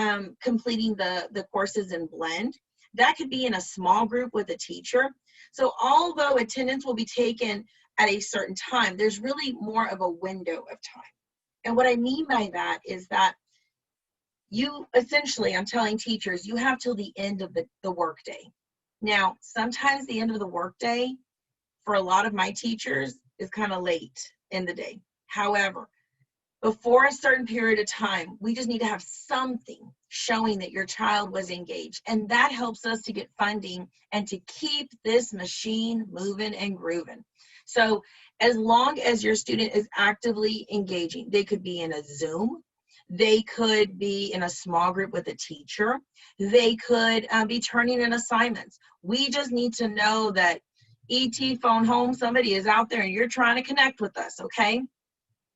completing the courses in Blend. That could be in a small group with a teacher. So although attendance will be taken at a certain time, there's really more of a window of time. And what I mean by that is that you essentially, I'm telling teachers, you have till the end of the workday. Now, sometimes the end of the workday for a lot of my teachers is kind of late in the day. However, before a certain period of time, we just need to have something showing that your child was engaged. And that helps us to get funding and to keep this machine moving and grooving. So as long as your student is actively engaging, they could be in a Zoom, they could be in a small group with a teacher, they could be turning in assignments. We just need to know that ET phone home, somebody is out there and you're trying to connect with us, okay?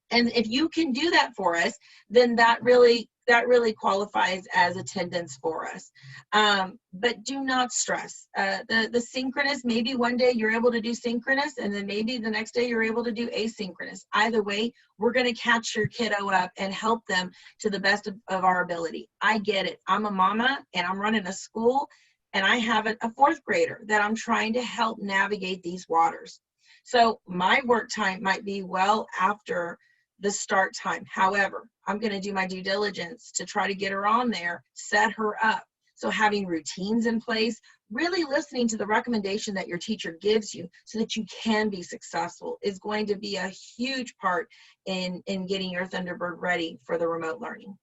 And if you can do that for us, then that really qualifies as attendance for us. But do not stress. The synchronous, maybe one day you're able to do synchronous, and then maybe the next day you're able to do asynchronous. Either way, we're going to catch your kiddo up and help them to the best of our ability. I get it. I'm a mama, and I'm running a school, and I have a fourth grader that I'm trying to help navigate these waters. So my work time might be well after the start time. However, I'm going to do my due diligence to try to get her on there, set her up. So having routines in place, really listening to the recommendation that your teacher gives you so that you can be successful is going to be a huge part in getting your Thunderbird ready for the remote learning.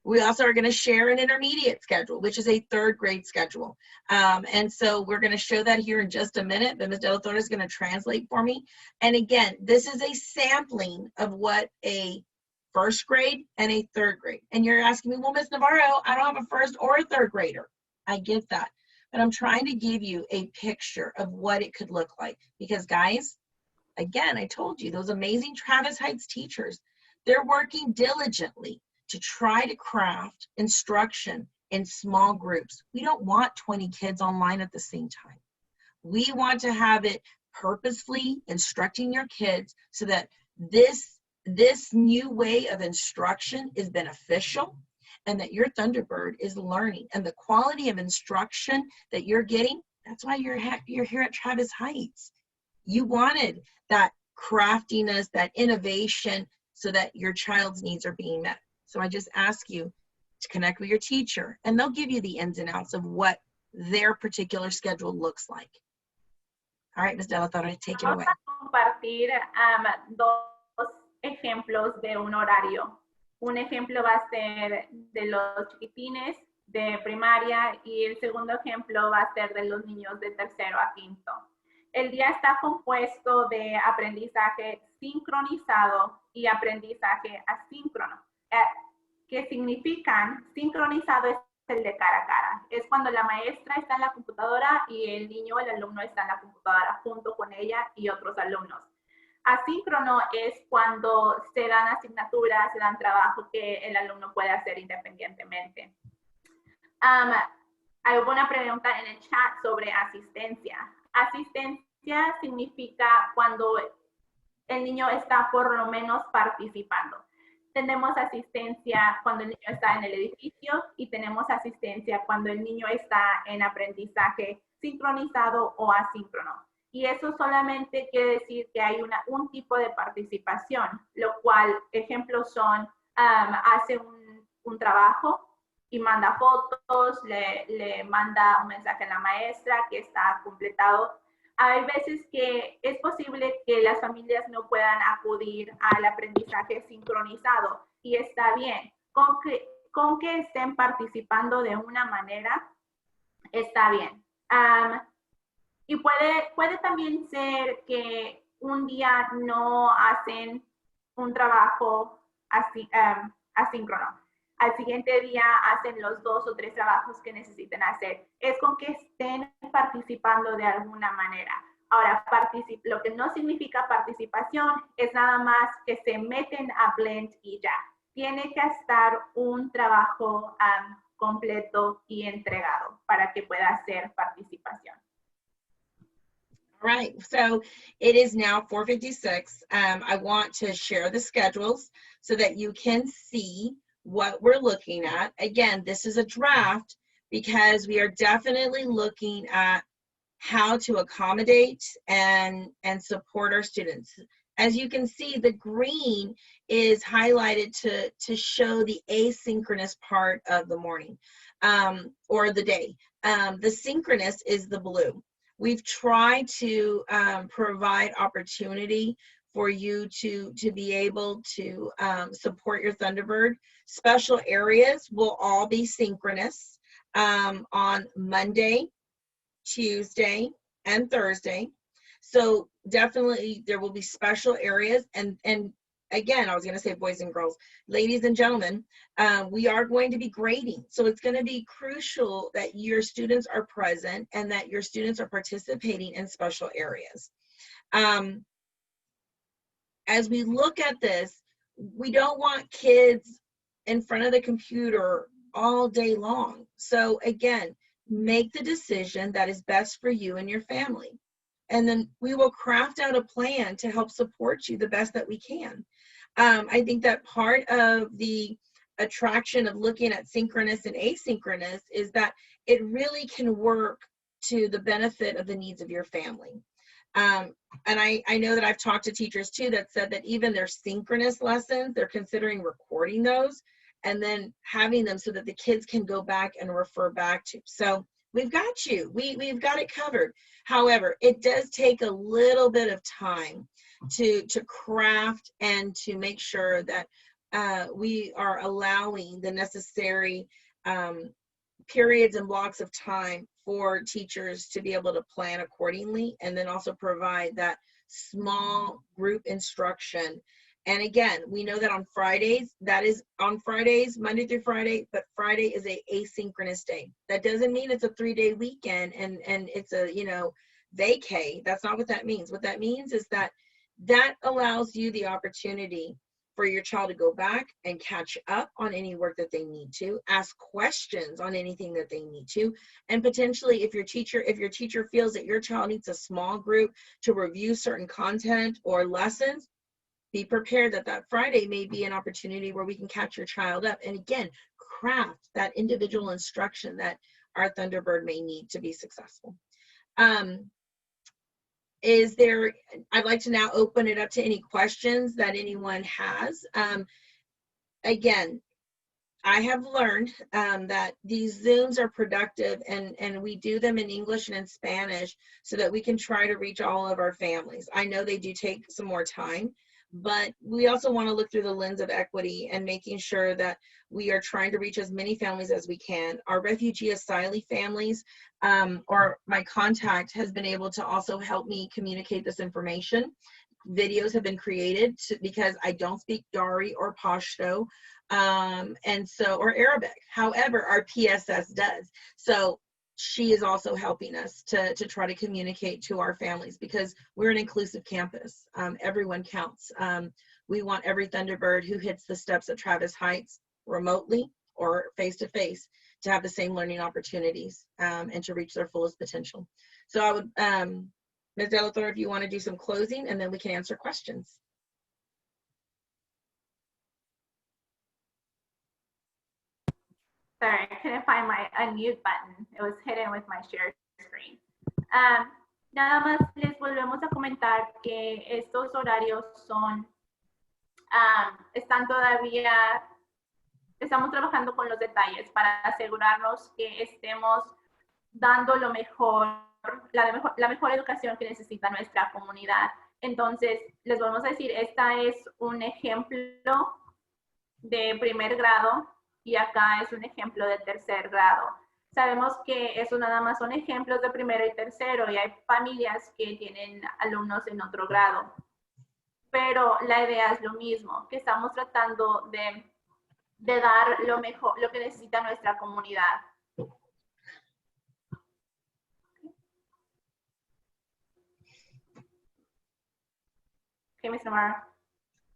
We also are going to share an intermediate schedule, which is a third grade schedule. And so we're going to show that here in just a minute, but Ms. De La Torre is going to translate for me. And again, this is a sampling of what a first grade and a third grade. And you're asking me, well, Ms. Navarro, I don't have a first or a third grader. I get that. But I'm trying to give you a picture of what it could look like. Because guys, again, I told you, those amazing Travis Heights teachers, they're working diligently to try to craft instruction in small groups. We don't want 20 kids online at the same time. We want to have it purposefully instructing your kids so that this new way of instruction is beneficial and that your Thunderbird is learning. And the quality of instruction that you're getting, that's why you're here at Travis Heights. You wanted that craftiness, that innovation, so that your child's needs are being met. So I just ask you to connect with your teacher, and they'll give you the ins and outs of what their particular schedule looks like. All right, Ms. De La Torre, take it away. Vamos a compartir dos ejemplos de un horario. Un ejemplo va a ser de los chiquitines de primaria y el segundo ejemplo va a ser de los niños de tercero a quinto. El día está compuesto de aprendizaje sincronizado y aprendizaje asíncrono. ¿Qué significan? Sincronizado es el de cara a cara. Es cuando la maestra está en la computadora y el niño o el alumno está en la computadora junto con ella y otros alumnos. Asíncrono es cuando se dan asignaturas, se dan trabajo que el alumno puede hacer independientemente. Hay una pregunta en el chat sobre asistencia. Asistencia significa cuando el niño está por lo menos participando. Tenemos asistencia cuando el niño está en el edificio y tenemos asistencia cuando el niño está en aprendizaje sincronizado o asíncrono. Y eso solamente quiere decir que hay un tipo de participación, lo cual, ejemplos son, hace un trabajo y manda fotos, le manda un mensaje a la maestra que está completado. Hay veces que es posible que las familias no puedan acudir al aprendizaje sincronizado y está bien. Con que estén participando de una manera, está bien. Y puede también ser que un día no hacen un trabajo asíncrono. Al siguiente día hacen los 2 o 3 trabajos que necesiten hacer. Es con que estén participando de alguna manera. Ahora, lo que no significa participación es nada más que se meten a Blend y ya. Tiene que estar un trabajo completo y entregado para que pueda ser participación. All right, so it is now 4:56. I want to share the schedules so that you can see what we're looking at. Again, this is a draft because we are definitely looking at how to accommodate and support our students. As you can see, the green is highlighted to show the asynchronous part of the morning or the day. The synchronous is the blue. We've tried to provide opportunity for you to be able to support your Thunderbird. Special areas will all be synchronous on Monday, Tuesday, and Thursday. So definitely there will be special areas. And again, I was going to say boys and girls, ladies and gentlemen, we are going to be grading. So it's going to be crucial that your students are present and that your students are participating in special areas. As we look at this, we don't want kids in front of the computer all day long. So again, make the decision that is best for you and your family. And then we will craft out a plan to help support you the best that we can. I think that part of the attraction of looking at synchronous and asynchronous is that it really can work to the benefit of the needs of your family. And I know that I've talked to teachers too that said that even their synchronous lessons, they're considering recording those and then having them so that the kids can go back and refer back to. So we've got you. We've got it covered. However, it does take a little bit of time to craft and to make sure that we are allowing the necessary periods and blocks of time for teachers to be able to plan accordingly, and then also provide that small group instruction. And again, we know that on Fridays, Monday through Friday, but Friday is a asynchronous day. That doesn't mean it's a 3-day weekend and it's a, vacay. That's not what that means. What that means is that allows you the opportunity for your child to go back and catch up on any work that they need to, ask questions on anything that they need to, and potentially if your teacher feels that your child needs a small group to review certain content or lessons, be prepared that Friday may be an opportunity where we can catch your child up and again, craft that individual instruction that our Thunderbird may need to be successful. I'd like to now open it up to any questions that anyone has. Again, I have learned that these Zooms are productive and we do them in English and in Spanish so that we can try to reach all of our families. I know they do take some more time, but we also want to look through the lens of equity and making sure that we are trying to reach as many families as we can. Our refugee asylee families, or my contact has been able to also help me communicate this information. Videos have been created because I don't speak Dari or Pashto, or Arabic. However, our PSS does. So she is also helping us to try to communicate to our families because we're an inclusive campus. Everyone counts. We want every Thunderbird who hits the steps at Travis Heights remotely or face-to-face to have the same learning opportunities and to reach their fullest potential. So I would, Ms. Delathor, if you want to do some closing and then we can answer questions. Sorry, I couldn't find my unmute button. It was hidden with my share screen. Nada más les volvemos a comentar que estos horarios son, están todavía, estamos trabajando con los detalles para asegurarnos que estemos dando lo mejor, la mejor educación que necesita nuestra comunidad. Entonces, les vamos a decir, esta es un ejemplo de primer grado y acá es un ejemplo de tercer grado. Sabemos que eso nada más son ejemplos de primero y tercero y hay familias que tienen alumnos en otro grado. Pero la idea es lo mismo, que estamos tratando de dar lo mejor, lo que necesita nuestra comunidad. Okay, Ms. Navarro.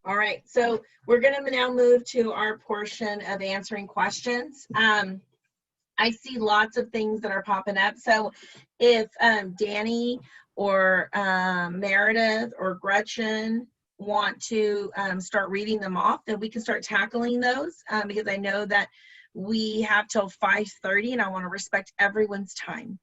All right, so we're going to now move to our portion of answering questions. I see lots of things that are popping up. So if Danny or Meredith or Gretchen want to start reading them off, then we can start tackling those because I know that we have till 5:30 and I want to respect everyone's time.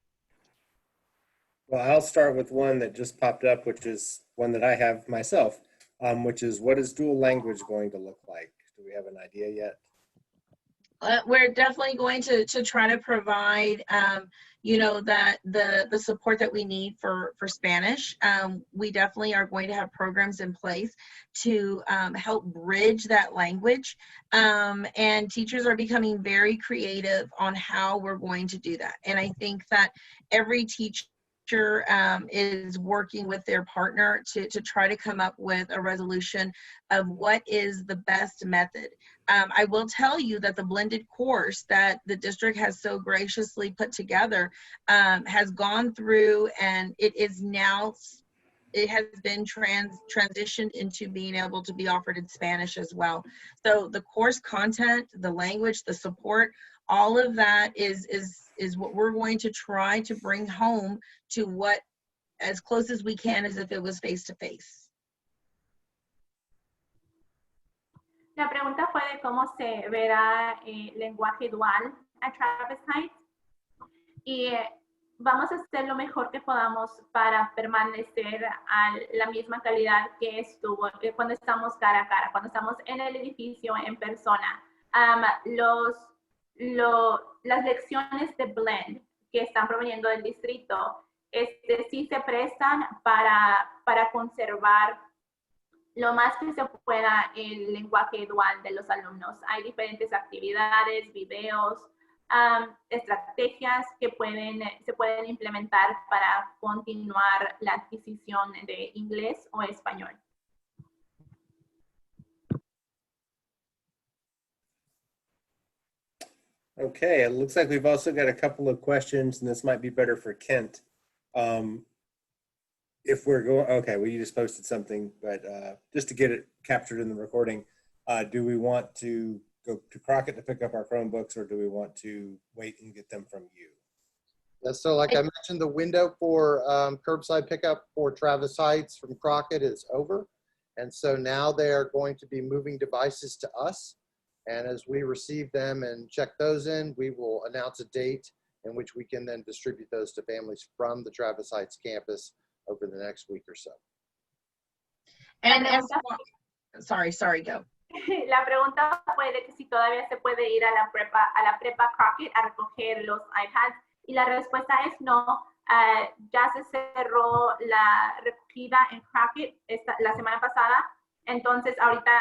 Well, I'll start with one that just popped up, which is one that I have myself, which is, what is dual language going to look like? Do we have an idea yet? We're definitely going to try to provide, you know, that the support that we need for Spanish. We definitely are going to have programs in place to help bridge that language. And teachers are becoming very creative on how we're going to do that. And I think that every teacher is working with their partner to try to come up with a resolution of what is the best method. I will tell you that the blended course that the district has so graciously put together has gone through, and it is now, it has been transitioned into being able to be offered in Spanish as well. So the course content, the language, the support, all of that is what we're going to try to bring home to what, as close as we can, as if it was face-to-face. La pregunta fue de cómo se verá lenguaje dual a Travis Heights. Y vamos a hacer lo mejor que podamos para permanecer a la misma calidad que estuvo cuando estamos cara a cara, cuando estamos en el edificio en persona. Las lecciones de blend que están proveniendo del distrito sí se prestan para conservar lo más que se pueda el lenguaje dual de los alumnos. Hay diferentes actividades, videos, estrategias que se pueden implementar para continuar la adquisición de inglés o español. Okay, it looks like we've also got a couple of questions, and this might be better for Kent. If we're going, okay, well, you just posted something, but just to get it captured in the recording, do we want to go to Crockett to pick up our Chromebooks, or do we want to wait and get them from you? Yeah, so like I mentioned, the window for curbside pickup for Travis Heights from Crockett is over. And so now they are going to be moving devices to us. And as we receive them and check those in, we will announce a date in which we can then distribute those to families from the Travis Heights campus over the next week or so. And as sorry, go. La pregunta fue de que si todavía se puede ir a la prepa Crockett a recoger los iPads, y la respuesta es no. Ya se cerró la recogida en Crockett la semana pasada, entonces ahorita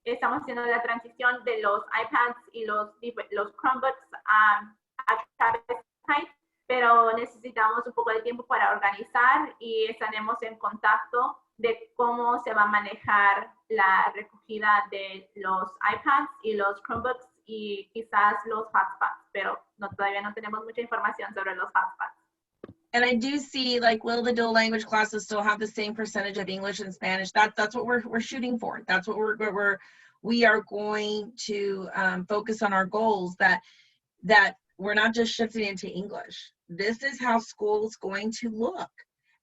estamos haciendo la transición de los iPads y los Chromebooks a Travis Heights, pero necesitamos un poco de tiempo para organizar y estaremos en contacto de cómo se va a manejar la recogida de los iPads y los Chromebooks y quizás los hotspots, pero todavía no tenemos mucha información sobre los hotspots. And I do see, like, will the dual language classes still have the same percentage of English and Spanish? That's what we're shooting for. That's what we are going to focus on our goals, that we're not just shifting into English. This is how school's going to look.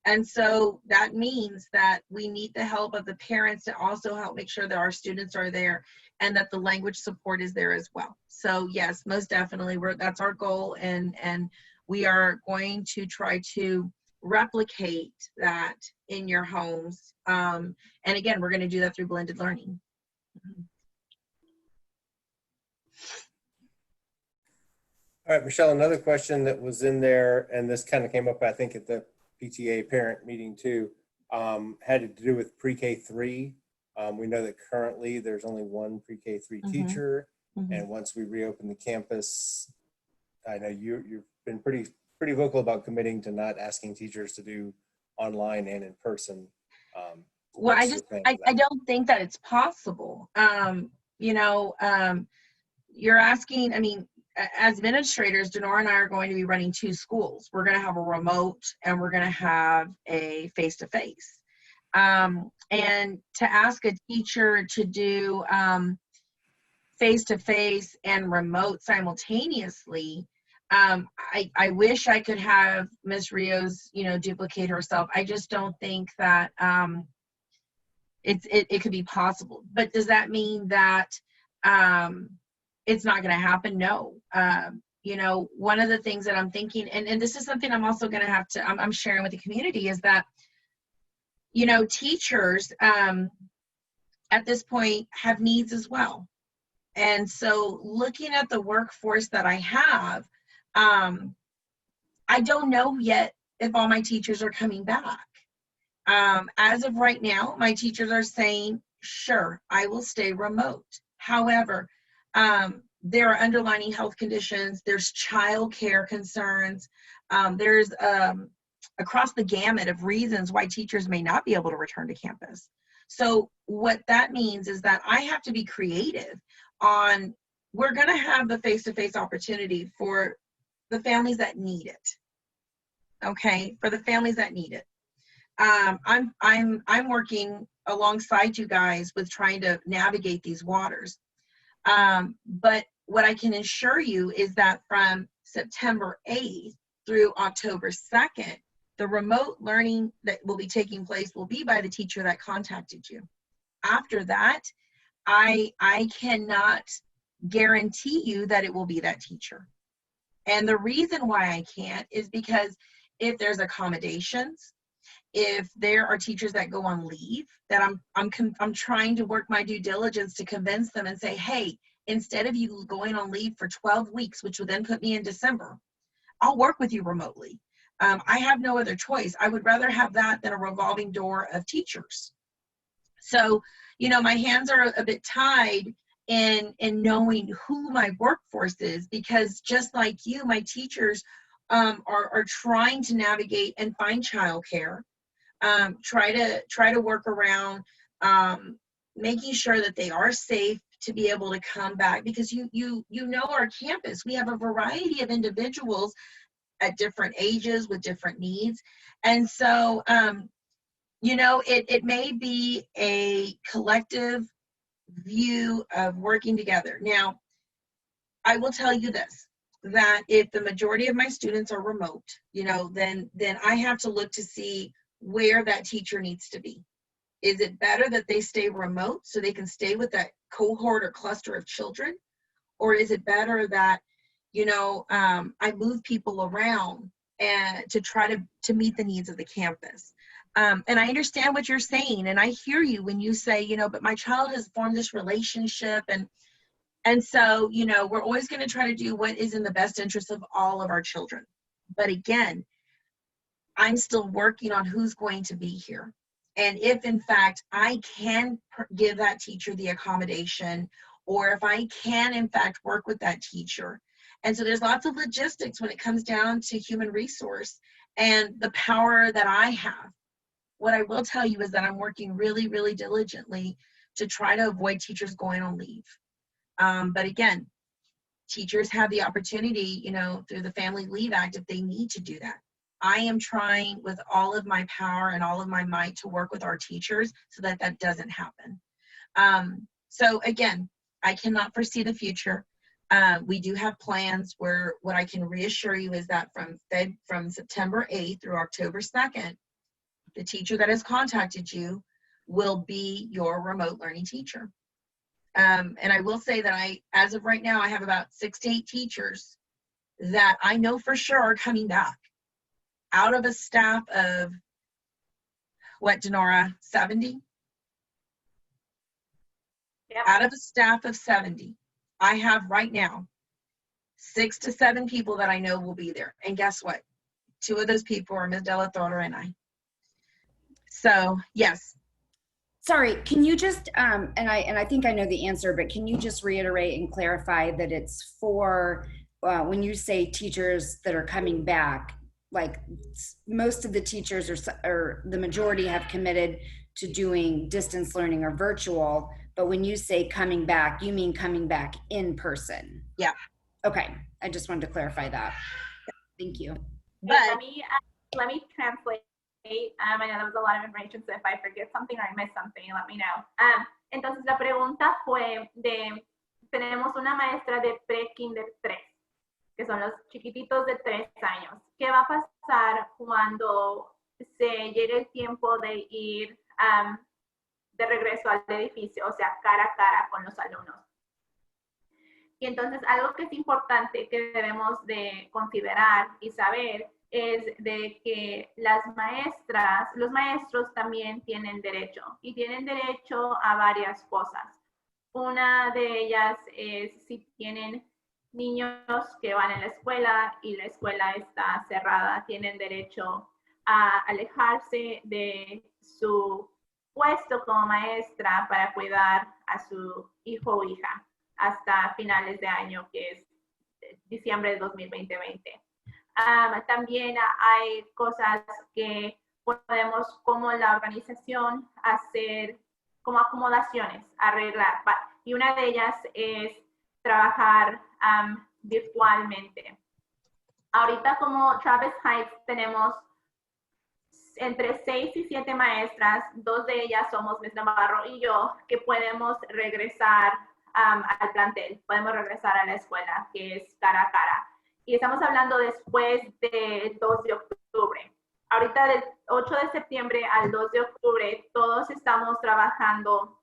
And so that means that we need the help of the parents to also help make sure that our students are there and that the language support is there as well. So yes, most definitely, that's our goal, and we are going to try to replicate that in your homes. And again, we're going to do that through blended learning. All right, Michelle, another question that was in there, and this kind of came up, I think, at the PTA parent meeting too, had to do with pre-K 3. We know that currently there's only one pre-K 3 teacher, and once we reopen the campus, I know you've been pretty vocal about committing to not asking teachers to do online and in person. Well, I don't think that it's possible. You're asking, I mean, as administrators, Denora and I are going to be running 2 schools. We're going to have a remote and we're going to have a face-to-face. And to ask a teacher to do face-to-face and remote simultaneously, I wish I could have Ms. Rios, duplicate herself. I just don't think that it could be possible. But does that mean that it's not going to happen? No. One of the things that I'm thinking, and this is something I'm also going to have to, I'm sharing with the community, is that, teachers at this point have needs as well. And so looking at the workforce that I have, I don't know yet if all my teachers are coming back. As of right now, my teachers are saying, sure, I will stay remote. However, there are underlying health conditions, there's child care concerns, there's across the gamut of reasons why teachers may not be able to return to campus. So what that means is that I have to be creative on, we're gonna have the face-to-face opportunity for the families that need it, okay? For the families that need it. I'm working alongside you guys with trying to navigate these waters. But what I can assure you is that from September 8th through October 2nd, the remote learning that will be taking place will be by the teacher that contacted you. After that, I cannot guarantee you that it will be that teacher. And the reason why I can't is because if there's accommodations, if there are teachers that go on leave, that I'm trying to work my due diligence to convince them and say, hey, instead of you going on leave for 12 weeks, which would then put me in December, I'll work with you remotely. I have no other choice. I would rather have that than a revolving door of teachers. So, my hands are a bit tied in knowing who my workforce is, because just like you, my teachers are trying to navigate and find childcare. Try to work around making sure that they are safe to be able to come back, because you know our campus, we have a variety of individuals at different ages with different needs. And so it may be a collective view of working together. Now, I will tell you this, that if the majority of my students are remote, then I have to look to see where that teacher needs to be. Is it better that they stay remote so they can stay with that cohort or cluster of children? Or is it better that, I move people around and to try to meet the needs of the campus? And I understand what you're saying, and I hear you when you say, but my child has formed this relationship, and so, we're always going to try to do what is in the best interest of all of our children. But again, I'm still working on who's going to be here. And if in fact I can give that teacher the accommodation, or if I can in fact work with that teacher. And so there's lots of logistics when it comes down to human resource and the power that I have. What I will tell you is that I'm working really, really diligently to try to avoid teachers going on leave. But again, teachers have the opportunity, through the Family Leave Act, if they need to do that. I am trying with all of my power and all of my might to work with our teachers so that that doesn't happen. So again, I cannot foresee the future. We do have plans where what I can reassure you is that from September 8th through October 2nd, the teacher that has contacted you will be your remote learning teacher. And I will say that as of right now, I have about 6 to 8 teachers that I know for sure are coming back. out of a staff of, what, Denora, 70? Yep. Out of a staff of 70, I have right now 6 to 7 people that I know will be there. And guess what? 2 of those people are Ms. Della Torre and I. So yes. Sorry, can you just, and I think I know the answer, but can you just reiterate and clarify that it's for, when you say teachers that are coming back, like most of the teachers or the majority have committed to doing distance learning or virtual, but when you say coming back, you mean coming back in person? Yeah. Okay, I just wanted to clarify that. Thank you. But let me translate. I know there was a lot of information, so if I forget something or I miss something, let me know. Entonces la pregunta fue tenemos una maestra de pre-kinder 3, que son los chiquititos de 3 años. ¿Qué va a pasar cuando se llegue el tiempo de ir de regreso al edificio, o sea, cara a cara con los alumnos? Y entonces algo que es importante que debemos de considerar y saber es de que las maestras, los maestros también tienen derecho y tienen derecho a varias cosas. Una de ellas es si tienen niños que van a la escuela y la escuela está cerrada, tienen derecho a alejarse de su puesto como maestra para cuidar a su hijo o hija hasta finales de año, que es diciembre de 2020. También hay cosas que podemos, como la organización, hacer como acomodaciones, arreglar. Y una de ellas es trabajar virtualmente. Ahorita como Travis Heights tenemos entre 6 y 7 maestras, 2 de ellas somos Ms. Navarro y yo, que podemos regresar al plantel, podemos regresar a la escuela, que es cara a cara. Y estamos hablando después del 2 de octubre. Ahorita del 8 de septiembre al 2 de octubre, todos estamos trabajando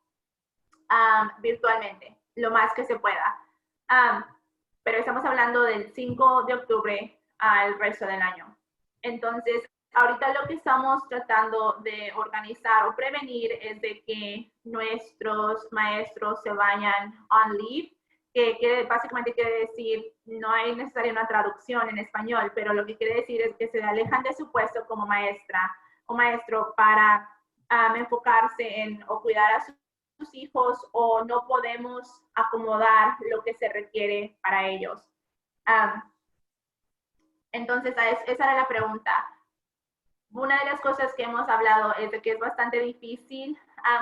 virtualmente, lo más que se pueda. Pero estamos hablando del 5 de octubre al resto del año. Entonces, ahorita lo que estamos tratando de organizar o prevenir es de que nuestros maestros se vayan on leave, que básicamente quiere decir, no hay necesaria una traducción en español, pero lo que quiere decir es que se alejan de su puesto como maestra o maestro para enfocarse en o cuidar a sus hijos, o no podemos acomodar lo que se requiere para ellos. Entonces, esa era la pregunta. Una de las cosas que hemos hablado es de que es bastante difícil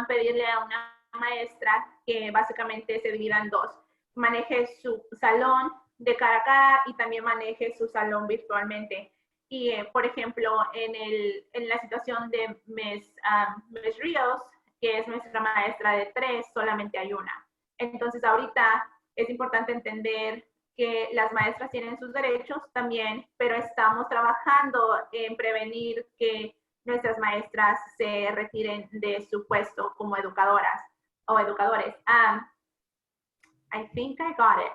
pedirle a una maestra que básicamente se divida en 2. Maneje su salón de cara a cara y también maneje su salón virtualmente. Y, por ejemplo, en la situación de Ms. Ríos, que es nuestra maestra de 3, solamente hay una. Entonces, ahorita es importante entender que las maestras tienen sus derechos también, pero estamos trabajando en prevenir que nuestras maestras se retiren de su puesto como educadoras o educadores. I think I got it.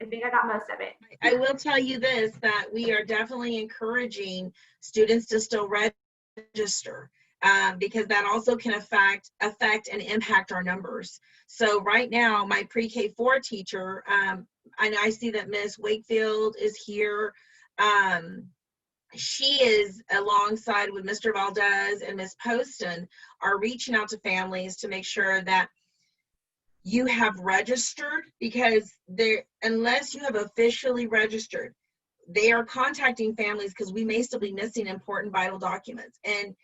I think I got most of it. I will tell you this, that we are definitely encouraging students to still register because that also can affect and impact our numbers. So right now, my pre-K4 teacher, I see that Ms. Wakefield is here. She is alongside with Mr. Valdez and Ms. Poston are reaching out to families to make sure that you have registered, because unless you have officially registered, they are contacting families because we may still be missing important vital documents. And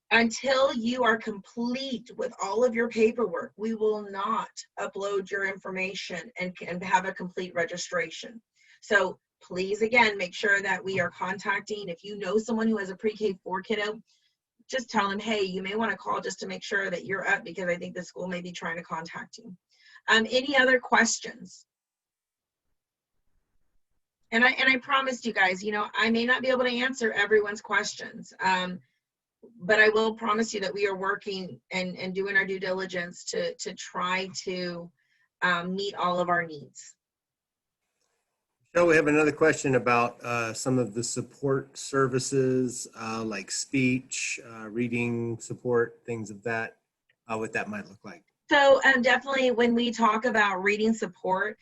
until you are complete with all of your paperwork, we will not upload your information and have a complete registration. So please, again, make sure that we are contacting. If you know someone who has a pre-K4 kiddo, just tell them, hey, you may want to call just to make sure that you're up, because I think the school may be trying to contact you. Any other questions? And I promised you guys, you know, I may not be able to answer everyone's questions, but I will promise you that we are working and doing our due diligence to try to meet all of our needs. Joe, we have another question about some of the support services like speech, reading support, things of that, what that might look like. So definitely when we talk about reading support,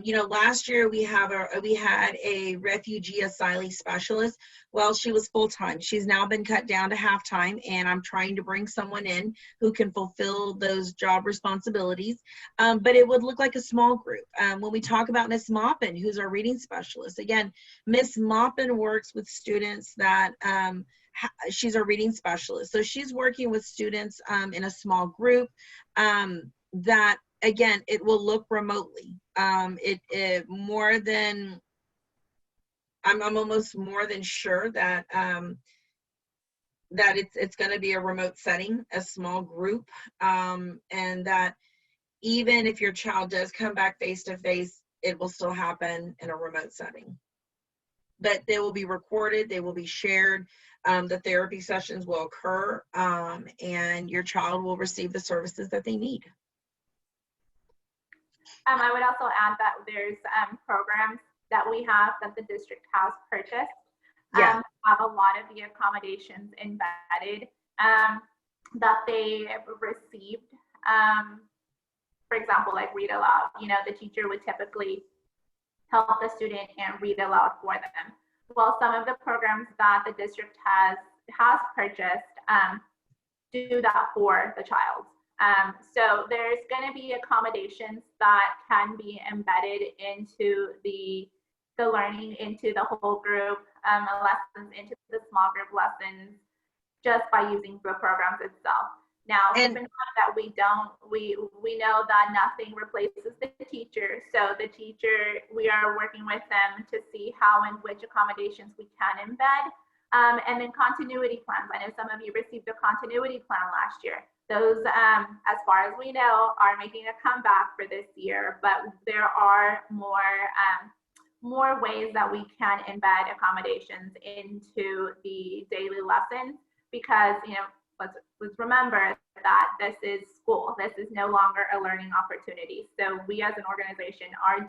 you know, last year we had a refugee asylee specialist. Well, she was full-time. She's now been cut down to half-time, and I'm trying to bring someone in who can fulfill those job responsibilities. But it would look like a small group. When we talk about Miss Maupin, who's our reading specialist, again, Miss Maupin works with students that she's a reading specialist. So she's working with students in a small group that, again, it will look remotely. It more than, I'm almost more than sure that that it's going to be a remote setting, a small group, and that even if your child does come back face to face, it will still happen in a remote setting. But they will be recorded, they will be shared. The therapy sessions will occur, and your child will receive the services that they need. I would also add that there's programs that we have that the district has purchased. Yeah. Have a lot of the accommodations embedded that they received. For example, like read aloud. You know, the teacher would typically help the student and read aloud for them. Well, some of the programs that the district has purchased do that for the child. So there's going to be accommodations that can be embedded into the learning, into the whole group lessons, into the small group lessons, just by using the programs itself. Now, keep in mind that we know that nothing replaces the teacher. So the teacher, we are working with them to see how and which accommodations we can embed. And then continuity plans. I know some of you received a continuity plan last year. Those, as far as we know, are making a comeback for this year, but there are more ways that we can embed accommodations into the daily lessons, because, you know, let's remember that this is school. This is no longer a learning opportunity. So we as an organization are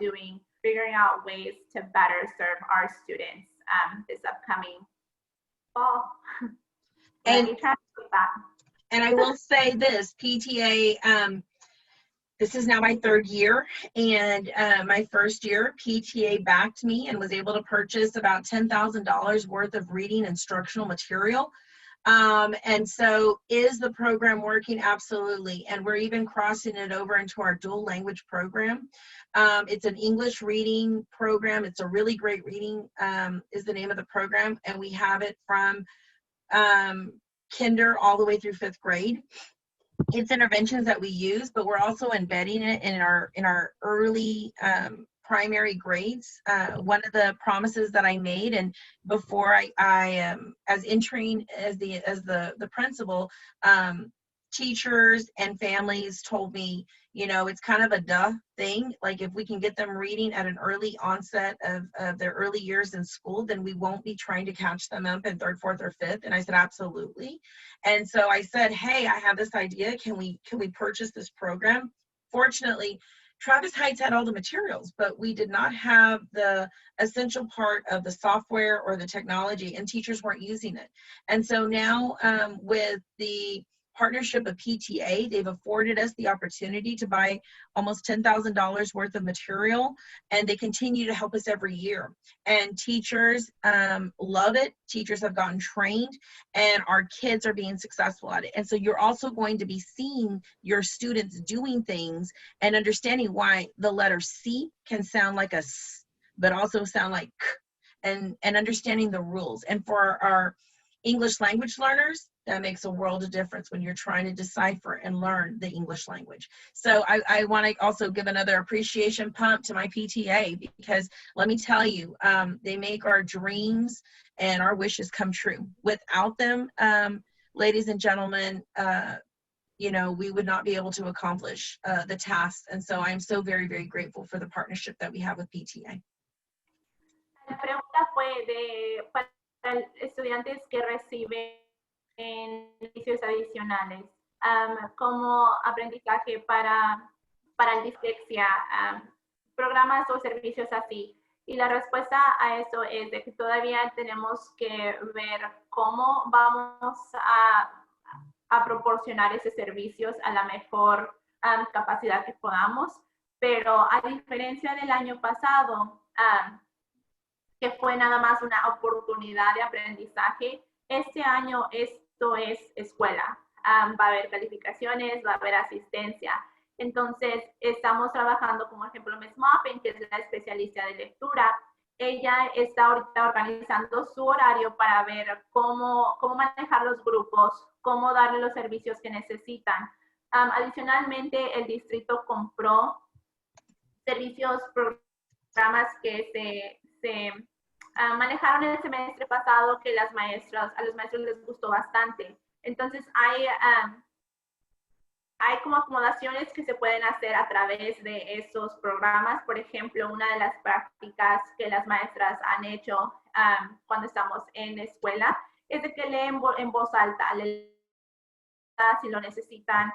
figuring out ways to better serve our students this upcoming fall. And that. And I will say this, PTA, this is now my third year, and my first year, PTA backed me and was able to purchase about $10,000 worth of reading instructional material. And so is the program working? Absolutely. And we're even crossing it over into our dual language program. It's an English reading program. It's a really great reading, is the name of the program. And we have it from kinder all the way through 5th grade. It's interventions that we use, but we're also embedding it in our early primary grades. One of the promises that I made, and before I as entering as the principal, teachers and families told me, you know, it's kind of a duh thing. Like, if we can get them reading at an early onset of their early years in school, then we won't be trying to catch them up in 3rd, 4th, or 5th. And I said, absolutely. And so I said, hey, I have this idea. Can we purchase this program? Fortunately, Travis Heights had all the materials, but we did not have the essential part of the software or the technology, and teachers weren't using it. And so now with the partnership of PTA, they've afforded us the opportunity to buy almost $10,000 worth of material, and they continue to help us every year. And teachers love it. Teachers have gotten trained, and our kids are being successful at it. And so you're also going to be seeing your students doing things and understanding why the letter C can sound like a S, but also sound like K, and understanding the rules. And for our English language learners, that makes a world of difference when you're trying to decipher and learn the English language. So I want to also give another appreciation pump to my PTA, because let me tell you, they make our dreams and our wishes come true. Without them, ladies and gentlemen, you know, we would not be able to accomplish the tasks. And so I'm so very, very grateful for the partnership that we have with PTA. La pregunta fue para estudiantes que reciben servicios adicionales, como aprendizaje para dislexia, programas o servicios así. Y la respuesta a eso es de que todavía tenemos que ver cómo vamos a proporcionar esos servicios a la mejor capacidad que podamos, pero a diferencia del año pasado, que fue nada más una oportunidad de aprendizaje, este año esto es escuela. Va a haber calificaciones, va a haber asistencia. Entonces, estamos trabajando, como ejemplo, Ms. Moppin, que es la especialista de lectura. Ella está ahorita organizando su horario para ver cómo manejar los grupos, cómo darle los servicios que necesitan. Adicionalmente, el distrito compró servicios, programas que se manejaron el semestre pasado que a los maestros les gustó bastante. Entonces, hay como acomodaciones que se pueden hacer a través de esos programas. Por ejemplo, una de las prácticas que las maestras han hecho cuando estamos en escuela es de que leen en voz alta, si lo necesitan,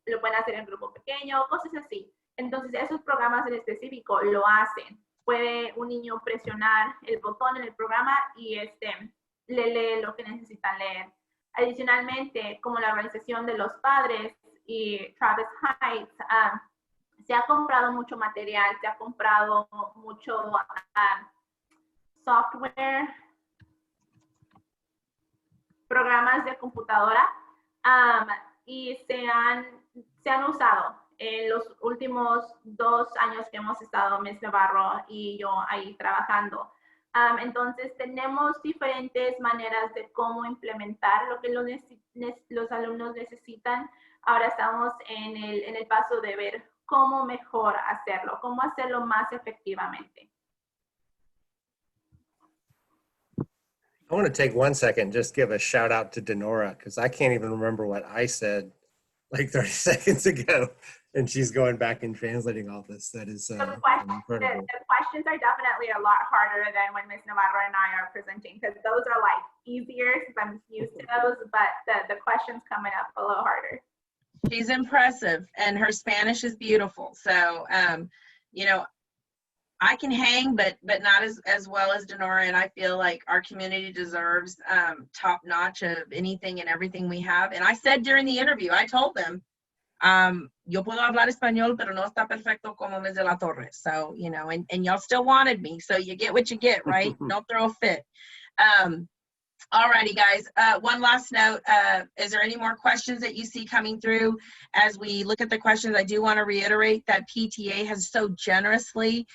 lo pueden hacer en grupo pequeño, cosas así. Entonces, esos programas en específico lo hacen. Puede un niño presionar el botón en el programa y le lee lo que necesitan leer. Adicionalmente, como la organización de los padres y Travis Heights, se ha comprado mucho material, se ha comprado mucho software, programas de computadora, y se han usado en los últimos 2 años que hemos estado Ms. Navarro y yo ahí trabajando. Entonces, tenemos diferentes maneras de cómo implementar lo que los alumnos necesitan. Ahora estamos en el paso de ver cómo mejor hacerlo, cómo hacerlo más efectivamente. I want to take 1 second, just give a shout out to Denora, because I can't even remember what I said like 30 seconds ago. And she's going back and translating all this. That is The incredible. questions are definitely a lot harder than when Ms. Navarro and I are presenting, because those are like easier since I'm used to those, but the questions coming up a little harder. She's impressive, and her Spanish is beautiful. So, you know, I can hang, but not as well as Denora, and I feel like our community deserves top notch of anything and everything we have. And I said during the interview, I told them, yo puedo hablar español, pero no está perfecto como Ms. de la Torre. So, you know, and y'all still wanted me, so you get what you get, right? Don't throw a fit. Alrighty, guys. One last note. Is there any more questions that you see coming through as we look at the questions? I do want to reiterate that PTA has so generously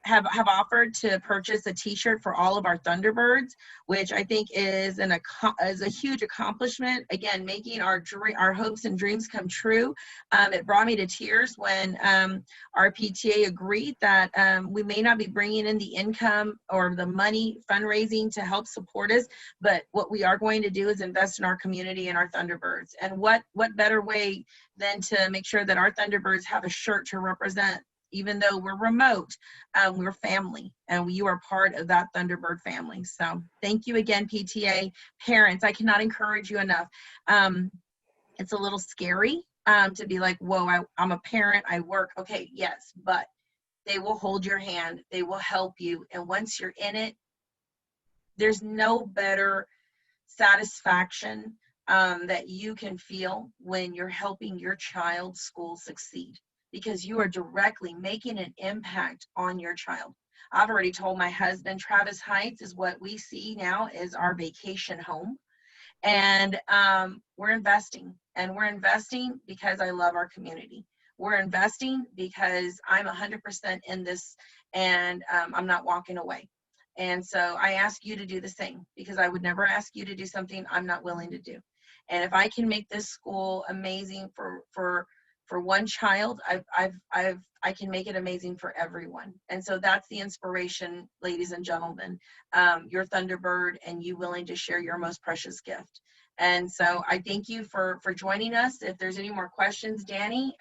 have offered to purchase a T-shirt for all of our Thunderbirds, which I think is a huge accomplishment. Again, making our hopes and dreams come true. It brought me to tears when our PTA agreed that we may not be bringing in the income or the money fundraising to help support us, but what we are going to do is invest in our community and our Thunderbirds. And what better way than to make sure that our Thunderbirds have a shirt to represent. Even though we're remote, we're family, and you are part of that Thunderbird family. So thank you again, PTA. Parents, I cannot encourage you enough. It's a little scary to be like, whoa, I'm a parent, I work. Okay, yes, but they will hold your hand. They will help you. And once you're in it, there's no better satisfaction that you can feel when you're helping your child's school succeed, because you are directly making an impact on your child. I've already told my husband, Travis Heights is what we see now as our vacation home. And we're investing, and we're investing because I love our community. We're investing because I'm 100% in this, and I'm not walking away. And so I ask you to do the same, because I would never ask you to do something I'm not willing to do. And if I can make this school amazing for one child, I can make it amazing for everyone. And so that's the inspiration, ladies and gentlemen, your Thunderbird, and you willing to share your most precious gift. And so I thank you for joining us. If there's any more questions, Danny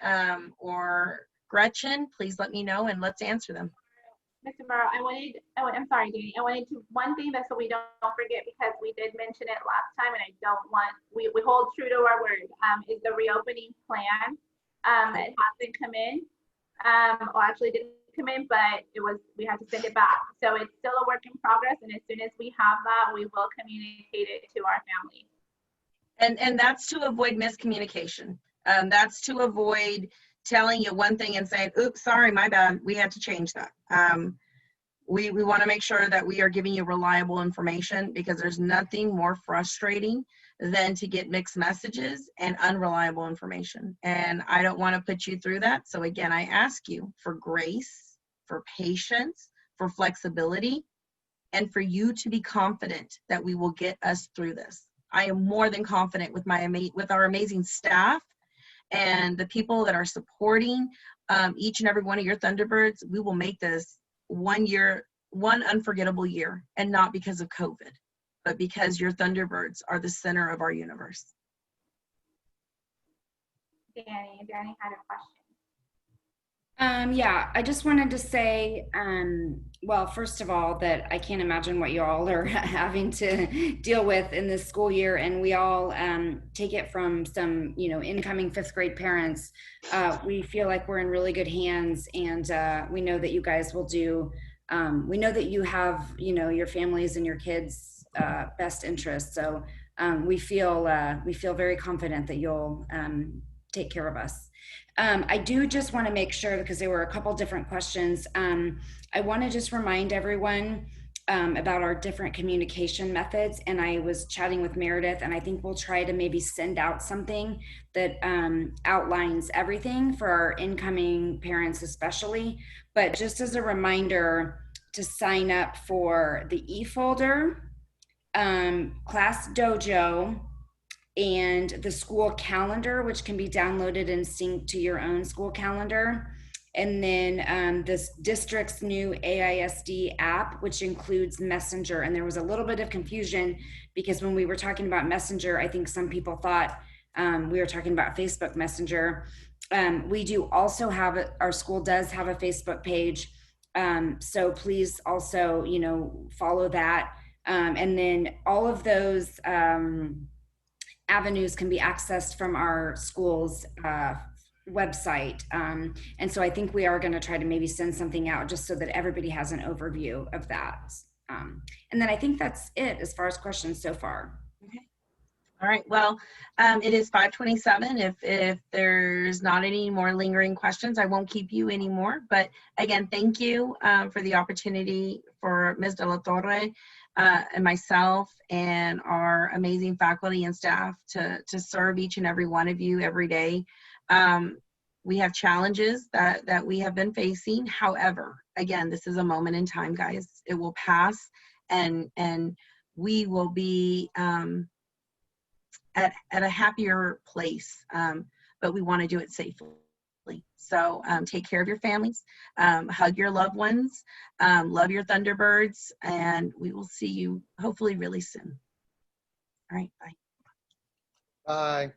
or Gretchen, please let me know and let's answer them. Mr. Navarro, I'm sorry, Danny. I wanted to, one thing that so we don't forget, because we did mention it last time, and I don't want, we hold true to our word, is the reopening plan. It hasn't come in, or actually didn't come in, but we had to send it back. So it's still a work in progress, and as soon as we have that, we will communicate it to our family. And that's to avoid miscommunication. That's to avoid telling you one thing and saying, oops, sorry, my bad, we had to change that. We want to make sure that we are giving you reliable information, because there's nothing more frustrating than to get mixed messages and unreliable information. And I don't want to put you through that. So again, I ask you for grace, for patience, for flexibility, and for you to be confident that we will get us through this. I am more than confident with our amazing staff and the people that are supporting each and every one of your Thunderbirds. We will make this one unforgettable year, and not because of COVID, but because your Thunderbirds are the center of our universe. Danny had a question. Yeah, I just wanted to say, well, first of all, that I can't imagine what you all are having to deal with in this school year, and we all take it from some, incoming 5th grade parents. We feel like we're in really good hands, and we know that you guys will do. We know that you have, your families and your kids' best interests. So we feel very confident that you'll take care of us. I do just want to make sure, because there were a couple different questions. I want to just remind everyone about our different communication methods. And I was chatting with Meredith, and I think we'll try to maybe send out something that outlines everything for our incoming parents especially. But just as a reminder to sign up for the e-folder, Class Dojo, and the school calendar, which can be downloaded and synced to your own school calendar. And then this district's new AISD app, which includes Messenger. And there was a little bit of confusion, because when we were talking about Messenger, I think some people thought we were talking about Facebook Messenger. We do also have our school does have a Facebook page. So please also, follow that. And then all of those avenues can be accessed from our school's website. And so I think we are going to try to maybe send something out just so that everybody has an overview of that. And then I think that's it as far as questions so far. Okay. All right. Well, it is 5:27. If there's not any more lingering questions, I won't keep you anymore. But again, thank you for the opportunity for Ms. De La Torre and myself and our amazing faculty and staff to serve each and every one of you every day. We have challenges that we have been facing. However, again, this is a moment in time, guys. It will pass, and we will be at a happier place, but we want to do it safely. So take care of your families, hug your loved ones, love your Thunderbirds, and we will see you hopefully really soon. All right, bye. Bye.